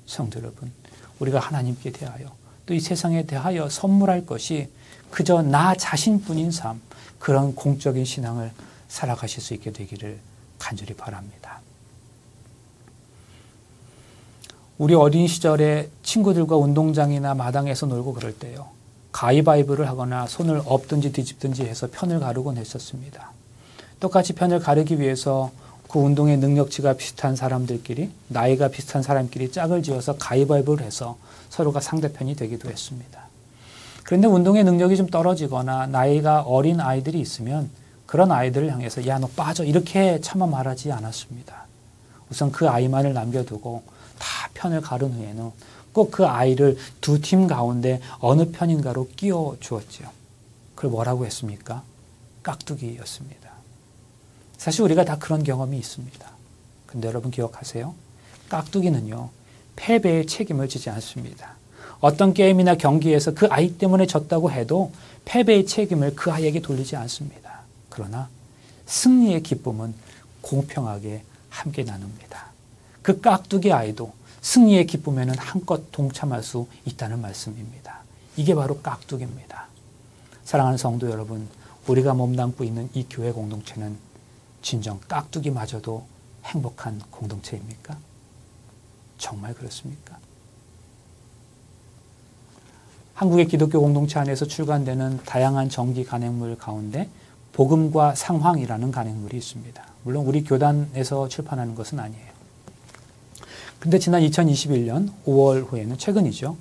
성도 여러분, 우리가 하나님께 대하여 또 이 세상에 대하여 선물할 것이 그저 나 자신뿐인 삶, 그런 공적인 신앙을 살아가실 수 있게 되기를 간절히 바랍니다. 우리 어린 시절에 친구들과 운동장이나 마당에서 놀고 그럴 때요, 가위바위보를 하거나 손을 엎든지 뒤집든지 해서 편을 가르곤 했었습니다. 똑같이 편을 가르기 위해서 그 운동의 능력치가 비슷한 사람들끼리, 나이가 비슷한 사람끼리 짝을 지어서 가위바위보를 해서 서로가 상대편이 되기도 했습니다. 그런데 운동의 능력이 좀 떨어지거나 나이가 어린 아이들이 있으면 그런 아이들을 향해서 야, 너 빠져, 이렇게 차마 말하지 않았습니다. 우선 그 아이만을 남겨두고 다 편을 가른 후에는 꼭 그 아이를 두 팀 가운데 어느 편인가로 끼워 주었죠. 그걸 뭐라고 했습니까? 깍두기였습니다. 사실 우리가 다 그런 경험이 있습니다. 근데 여러분 기억하세요? 깍두기는요, 패배의 책임을 지지 않습니다. 어떤 게임이나 경기에서 그 아이 때문에 졌다고 해도 패배의 책임을 그 아이에게 돌리지 않습니다. 그러나 승리의 기쁨은 공평하게 함께 나눕니다. 그 깍두기 아이도 승리의 기쁨에는 한껏 동참할 수 있다는 말씀입니다. 이게 바로 깍두기입니다. 사랑하는 성도 여러분, 우리가 몸담고 있는 이 교회 공동체는 진정 깍두기마저도 행복한 공동체입니까? 정말 그렇습니까? 한국의 기독교 공동체 안에서 출간되는 다양한 정기 간행물 가운데 복음과 상황이라는 간행물이 있습니다. 물론 우리 교단에서 출판하는 것은 아니에요. 근데 지난 2021년 5월 후에는 최근이죠.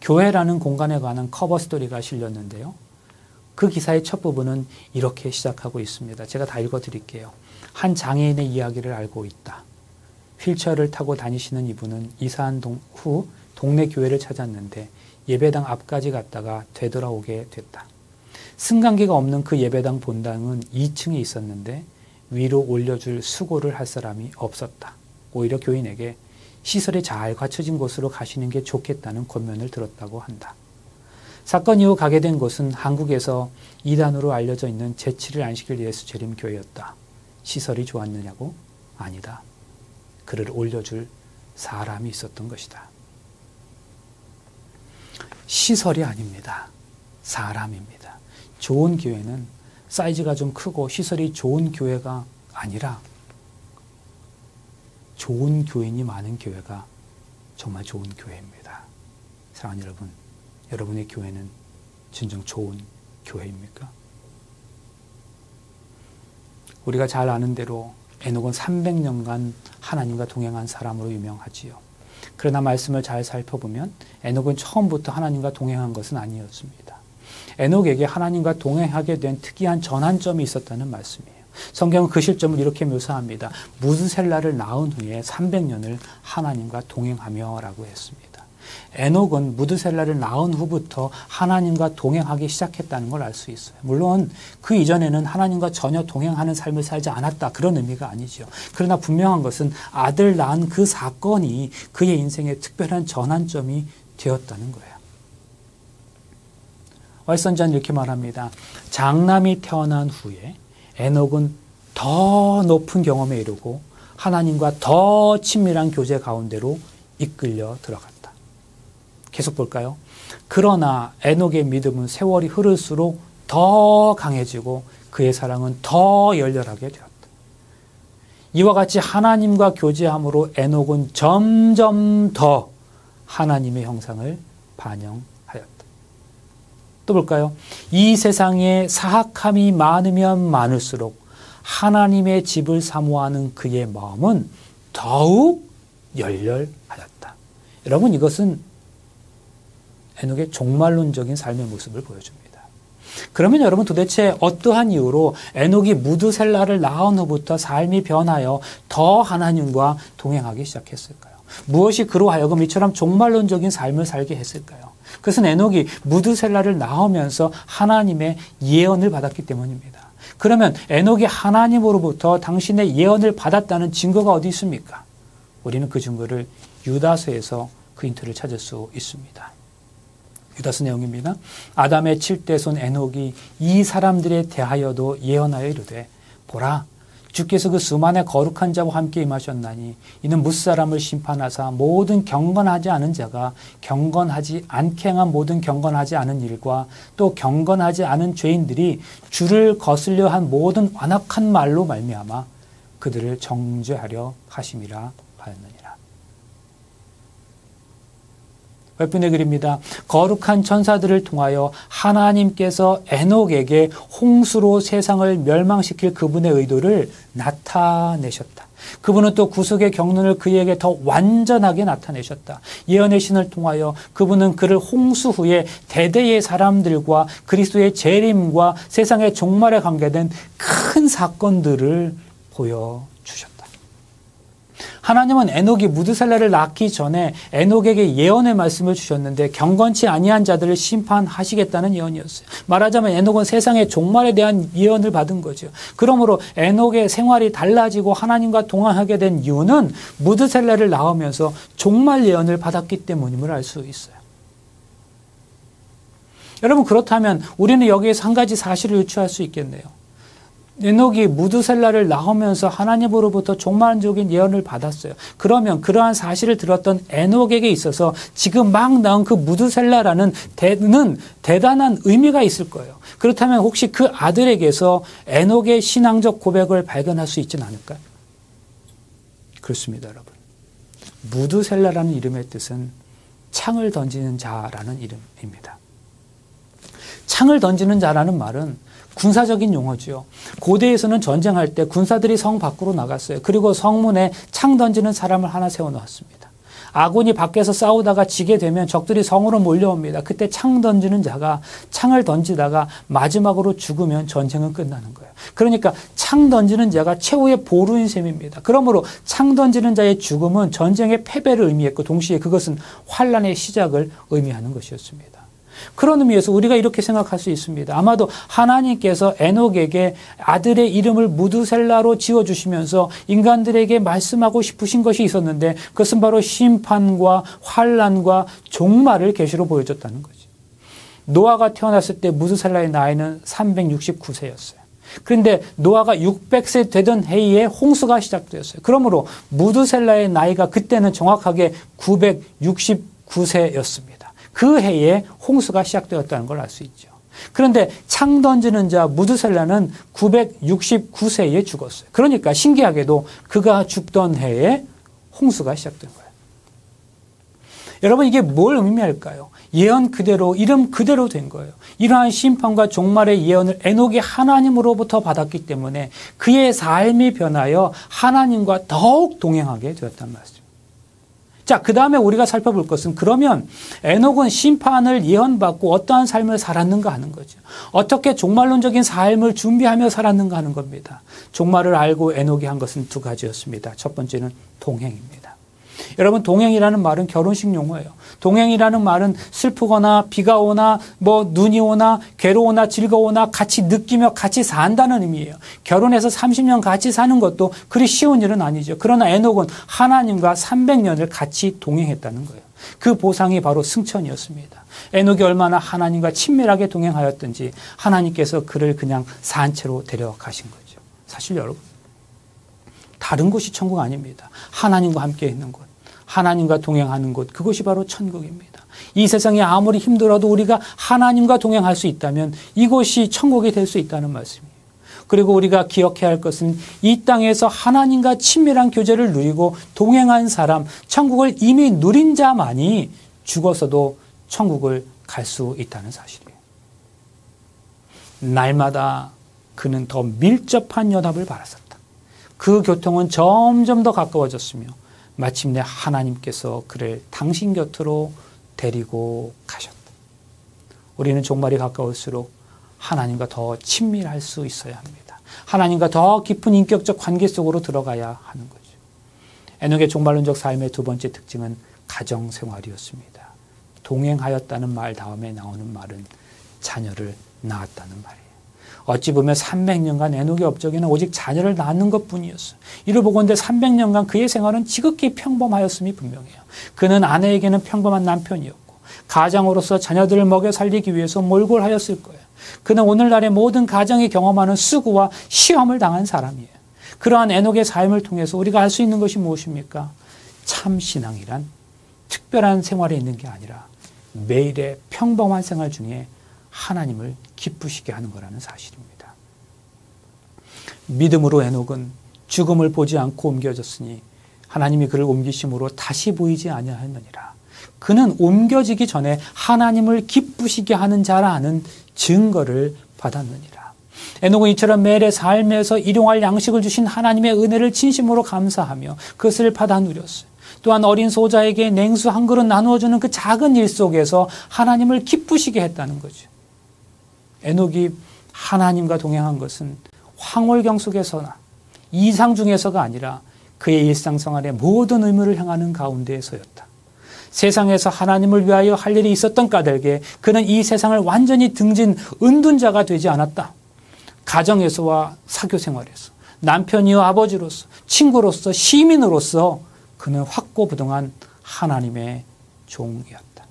교회라는 공간에 관한 커버 스토리가 실렸는데요. 그 기사의 첫 부분은 이렇게 시작하고 있습니다. 제가 다 읽어드릴게요. 한 장애인의 이야기를 알고 있다. 휠체어를 타고 다니시는 이분은 이사한 후 동네 교회를 찾았는데 예배당 앞까지 갔다가 되돌아오게 됐다. 승강기가 없는 그 예배당 본당은 2층에 있었는데 위로 올려줄 수고를 할 사람이 없었다. 오히려 교인에게 시설이 잘 갖춰진 곳으로 가시는 게 좋겠다는 권면을 들었다고 한다. 사건 이후 가게 된 곳은 한국에서 이단으로 알려져 있는 제7일 안식일 예수 재림 교회였다. 시설이 좋았느냐고? 아니다. 그를 올려줄 사람이 있었던 것이다. 시설이 아닙니다. 사람입니다. 좋은 교회는 사이즈가 좀 크고 시설이 좋은 교회가 아니라 좋은 교인이 많은 교회가 정말 좋은 교회입니다. 사랑하는 여러분, 여러분의 교회는 진정 좋은 교회입니까? 우리가 잘 아는 대로 에녹은 300년간 하나님과 동행한 사람으로 유명하지요. 그러나 말씀을 잘 살펴보면 에녹은 처음부터 하나님과 동행한 것은 아니었습니다. 에녹에게 하나님과 동행하게 된 특이한 전환점이 있었다는 말씀이에요. 성경은 그 시점을 이렇게 묘사합니다. 무드셀라를 낳은 후에 300년을 하나님과 동행하며 라고 했습니다. 에녹은 무드셀라를 낳은 후부터 하나님과 동행하기 시작했다는 걸 알 수 있어요. 물론 그 이전에는 하나님과 전혀 동행하는 삶을 살지 않았다, 그런 의미가 아니죠. 그러나 분명한 것은 아들 낳은 그 사건이 그의 인생의 특별한 전환점이 되었다는 거예요. 월선자는 이렇게 말합니다. 장남이 태어난 후에 에녹은 더 높은 경험에 이르고 하나님과 더 친밀한 교제 가운데로 이끌려 들어갔다. 계속 볼까요? 그러나 에녹의 믿음은 세월이 흐를수록 더 강해지고 그의 사랑은 더 열렬하게 되었다. 이와 같이 하나님과 교제함으로 에녹은 점점 더 하나님의 형상을 반영하였다. 또 볼까요? 이 세상에 사악함이 많으면 많을수록 하나님의 집을 사모하는 그의 마음은 더욱 열렬하였다. 여러분, 이것은 에녹의 종말론적인 삶의 모습을 보여줍니다. 그러면 여러분, 도대체 어떠한 이유로 에녹이 무드셀라를 낳은 후부터 삶이 변하여 더 하나님과 동행하기 시작했을까요? 무엇이 그로 하여금 이처럼 종말론적인 삶을 살게 했을까요? 그것은 에녹이 무드셀라를 낳으면서 하나님의 예언을 받았기 때문입니다. 그러면 에녹이 하나님으로부터 당신의 예언을 받았다는 증거가 어디 있습니까? 우리는 그 증거를 유다서에서 그 힌트를 찾을 수 있습니다. 유다서 내용입니다. 아담의 7대손 에녹이 이 사람들에 대하여도 예언하여 이르되 보라 주께서 그 수만의 거룩한 자와 함께 임하셨나니 이는 무사람을 심판하사 모든 경건하지 않은 자가 경건하지 않게 행한 모든 경건하지 않은 일과 또 경건하지 않은 죄인들이 주를 거슬려 한 모든 완악한 말로 말미암아 그들을 정죄하려 하심이라 하였느니라. 몇 분의 글입니다. 거룩한 천사들을 통하여 하나님께서 에녹에게 홍수로 세상을 멸망시킬 그분의 의도를 나타내셨다. 그분은 또 구속의 경륜을 그에게 더 완전하게 나타내셨다. 예언의 신을 통하여 그분은 그를 홍수 후에 대대의 사람들과 그리스도의 재림과 세상의 종말에 관계된 큰 사건들을 보여주셨다. 하나님은 에녹이 무드셀라를 낳기 전에 에녹에게 예언의 말씀을 주셨는데 경건치 아니한 자들을 심판하시겠다는 예언이었어요. 말하자면 에녹은 세상의 종말에 대한 예언을 받은 거죠. 그러므로 에녹의 생활이 달라지고 하나님과 동행하게 된 이유는 무드셀라를 낳으면서 종말 예언을 받았기 때문임을 알 수 있어요. 여러분 그렇다면 우리는 여기에서 한 가지 사실을 유추할 수 있겠네요. 에녹이 무드셀라를 낳으면서 하나님으로부터 종말적인 예언을 받았어요. 그러면 그러한 사실을 들었던 에녹에게 있어서 지금 막 낳은 그 무드셀라라는 대단한 의미가 있을 거예요. 그렇다면 혹시 그 아들에게서 에녹의 신앙적 고백을 발견할 수 있지는 않을까요? 그렇습니다, 여러분. 무드셀라라는 이름의 뜻은 창을 던지는 자라는 이름입니다. 창을 던지는 자라는 말은 군사적인 용어죠. 고대에서는 전쟁할 때 군사들이 성 밖으로 나갔어요. 그리고 성문에 창 던지는 사람을 하나 세워놓았습니다. 아군이 밖에서 싸우다가 지게 되면 적들이 성으로 몰려옵니다. 그때 창 던지는 자가 창을 던지다가 마지막으로 죽으면 전쟁은 끝나는 거예요. 그러니까 창 던지는 자가 최후의 보루인 셈입니다. 그러므로 창 던지는 자의 죽음은 전쟁의 패배를 의미했고 동시에 그것은 환란의 시작을 의미하는 것이었습니다. 그런 의미에서 우리가 이렇게 생각할 수 있습니다. 아마도 하나님께서 에녹에게 아들의 이름을 무드셀라로 지어주시면서 인간들에게 말씀하고 싶으신 것이 있었는데 그것은 바로 심판과 환란과 종말을 계시로 보여줬다는 거죠. 노아가 태어났을 때 무드셀라의 나이는 369세였어요. 그런데 노아가 600세 되던 해에 홍수가 시작되었어요. 그러므로 무드셀라의 나이가 그때는 정확하게 969세였습니다. 그 해에 홍수가 시작되었다는 걸 알 수 있죠. 그런데 창 던지는 자 무드셀라는 969세에 죽었어요. 그러니까 신기하게도 그가 죽던 해에 홍수가 시작된 거예요. 여러분 이게 뭘 의미할까요? 예언 그대로 이름 그대로 된 거예요. 이러한 심판과 종말의 예언을 에녹이 하나님으로부터 받았기 때문에 그의 삶이 변하여 하나님과 더욱 동행하게 되었단 말이죠. 자, 그 다음에 우리가 살펴볼 것은 그러면 에녹은 심판을 예언받고 어떠한 삶을 살았는가 하는 거죠. 어떻게 종말론적인 삶을 준비하며 살았는가 하는 겁니다. 종말을 알고 에녹이 한 것은 두 가지였습니다. 첫 번째는 동행입니다. 여러분 동행이라는 말은 결혼식 용어예요. 동행이라는 말은 슬프거나 비가 오나 눈이 오나 괴로우나 즐거우나 같이 느끼며 같이 산다는 의미예요. 결혼해서 30년 같이 사는 것도 그리 쉬운 일은 아니죠. 그러나 에녹은 하나님과 300년을 같이 동행했다는 거예요. 그 보상이 바로 승천이었습니다. 에녹이 얼마나 하나님과 친밀하게 동행하였든지 하나님께서 그를 그냥 산채로 데려가신 거죠. 사실 여러분 다른 곳이 천국 아닙니다. 하나님과 함께 있는 곳, 하나님과 동행하는 곳, 그것이 바로 천국입니다. 이 세상이 아무리 힘들어도 우리가 하나님과 동행할 수 있다면 이곳이 천국이 될 수 있다는 말씀이에요. 그리고 우리가 기억해야 할 것은 이 땅에서 하나님과 친밀한 교제를 누리고 동행한 사람, 천국을 이미 누린 자만이 죽어서도 천국을 갈 수 있다는 사실이에요. 날마다 그는 더 밀접한 연합을 바랐었다. 그 교통은 점점 더 가까워졌으며 마침내 하나님께서 그를 당신 곁으로 데리고 가셨다. 우리는 종말이 가까울수록 하나님과 더 친밀할 수 있어야 합니다. 하나님과 더 깊은 인격적 관계 속으로 들어가야 하는 거죠. 에녹의 종말론적 삶의 두 번째 특징은 가정생활이었습니다. 동행하였다는 말 다음에 나오는 말은 자녀를 낳았다는 말이에요. 어찌 보면 300년간 에녹의 업적에는 오직 자녀를 낳는 것뿐이었어요. 이를 보건대 300년간 그의 생활은 지극히 평범하였음이 분명해요. 그는 아내에게는 평범한 남편이었고 가장으로서 자녀들을 먹여 살리기 위해서 몰골하였을 거예요. 그는 오늘날의 모든 가정이 경험하는 수고와 시험을 당한 사람이에요. 그러한 에녹의 삶을 통해서 우리가 알 수 있는 것이 무엇입니까? 참 신앙이란 특별한 생활에 있는 게 아니라 매일의 평범한 생활 중에 하나님을 기쁘시게 하는 거라는 사실입니다. 믿음으로 에녹은 죽음을 보지 않고 옮겨졌으니 하나님이 그를 옮기심으로 다시 보이지 아니하였느니라. 그는 옮겨지기 전에 하나님을 기쁘시게 하는 자라는 증거를 받았느니라. 에녹은 이처럼 매일의 삶에서 일용할 양식을 주신 하나님의 은혜를 진심으로 감사하며 그것을 받아 누렸어요. 또한 어린 소자에게 냉수 한 그릇 나누어주는 그 작은 일 속에서 하나님을 기쁘시게 했다는 거죠. 에녹이 하나님과 동행한 것은 황홀경 속에서나 이상 중에서가 아니라 그의 일상생활의 모든 의무를 행하는 가운데에서였다. 세상에서 하나님을 위하여 할 일이 있었던 까닭에 그는 이 세상을 완전히 등진 은둔자가 되지 않았다. 가정에서와 사교 생활에서 남편이요 아버지로서 친구로서 시민으로서 그는 확고부동한 하나님의 종이었다.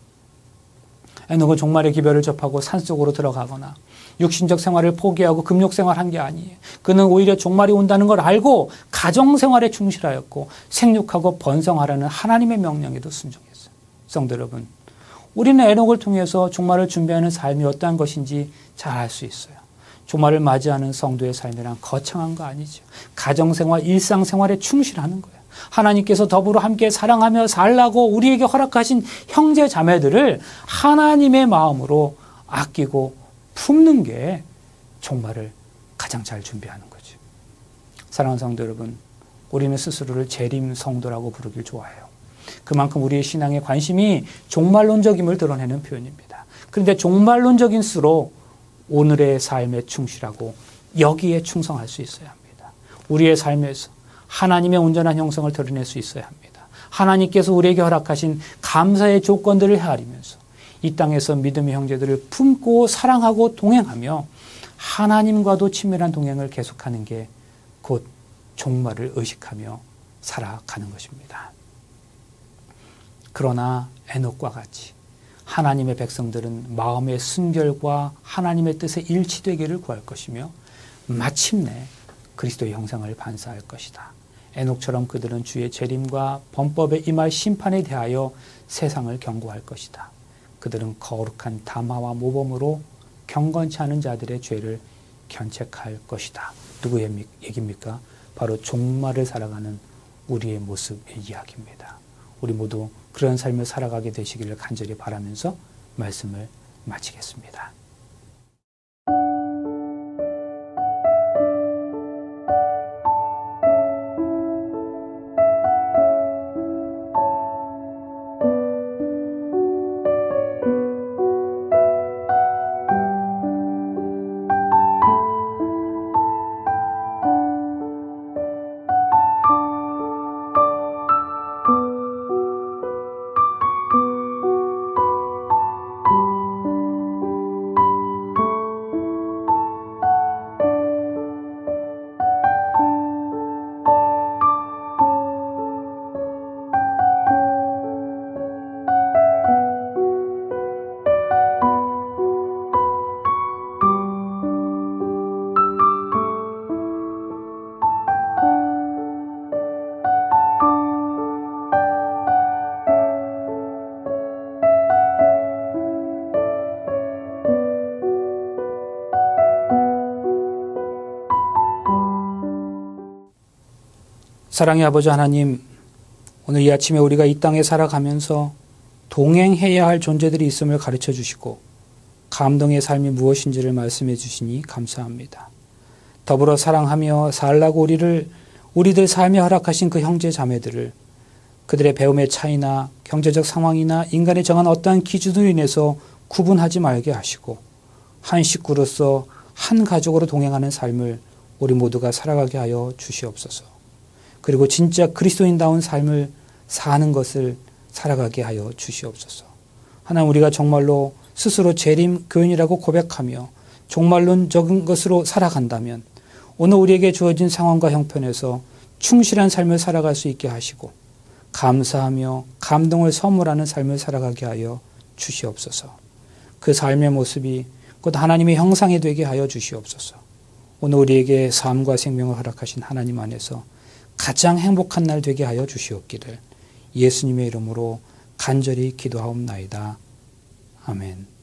에녹은 종말의 기별을 접하고 산속으로 들어가거나 육신적 생활을 포기하고 금욕 생활한 게 아니에요. 그는 오히려 종말이 온다는 걸 알고 가정 생활에 충실하였고 생육하고 번성하라는 하나님의 명령에도 순종했어요. 성도 여러분, 우리는 에녹을 통해서 종말을 준비하는 삶이 어떠한 것인지 잘 알 수 있어요. 종말을 맞이하는 성도의 삶이란 거창한 거 아니죠. 가정생활, 일상생활에 충실하는 거예요. 하나님께서 더불어 함께 사랑하며 살라고 우리에게 허락하신 형제 자매들을 하나님의 마음으로 아끼고 품는 게 종말을 가장 잘 준비하는 거죠. 사랑하는 성도 여러분, 우리는 스스로를 재림 성도라고 부르길 좋아해요. 그만큼 우리의 신앙의 관심이 종말론적임을 드러내는 표현입니다. 그런데 종말론적인수록 오늘의 삶에 충실하고 여기에 충성할 수 있어야 합니다. 우리의 삶에서 하나님의 온전한 형성을 드러낼 수 있어야 합니다. 하나님께서 우리에게 허락하신 감사의 조건들을 헤아리면서 이 땅에서 믿음의 형제들을 품고 사랑하고 동행하며 하나님과도 친밀한 동행을 계속하는 게 곧 종말을 의식하며 살아가는 것입니다. 그러나 에녹과 같이 하나님의 백성들은 마음의 순결과 하나님의 뜻에 일치되기를 구할 것이며 마침내 그리스도의 형상을 반사할 것이다. 에녹처럼 그들은 주의 재림과 범법에 임할 심판에 대하여 세상을 경고할 것이다. 그들은 거룩한 담화와 모범으로 경건치 않은 자들의 죄를 견책할 것이다. 누구의 얘기입니까? 바로 종말을 살아가는 우리의 모습의 이야기입니다. 우리 모두 그런 삶을 살아가게 되시기를 간절히 바라면서 말씀을 마치겠습니다. 사랑의 아버지 하나님, 오늘 이 아침에 우리가 이 땅에 살아가면서 동행해야 할 존재들이 있음을 가르쳐 주시고 감동의 삶이 무엇인지를 말씀해 주시니 감사합니다. 더불어 사랑하며 살라고 우리들 삶에 허락하신 그 형제 자매들을 그들의 배움의 차이나 경제적 상황이나 인간이 정한 어떠한 기준으로 인해서 구분하지 말게 하시고 한 식구로서 한 가족으로 동행하는 삶을 우리 모두가 살아가게 하여 주시옵소서. 그리고 진짜 그리스도인다운 삶을 사는 것을 살아가게 하여 주시옵소서. 하나님, 우리가 정말로 스스로 재림 교인이라고 고백하며 종말론적인 것으로 살아간다면 오늘 우리에게 주어진 상황과 형편에서 충실한 삶을 살아갈 수 있게 하시고 감사하며 감동을 선물하는 삶을 살아가게 하여 주시옵소서. 그 삶의 모습이 곧 하나님의 형상이 되게 하여 주시옵소서. 오늘 우리에게 삶과 생명을 허락하신 하나님 안에서 가장 행복한 날 되게 하여 주시옵기를 예수님의 이름으로 간절히 기도하옵나이다. 아멘.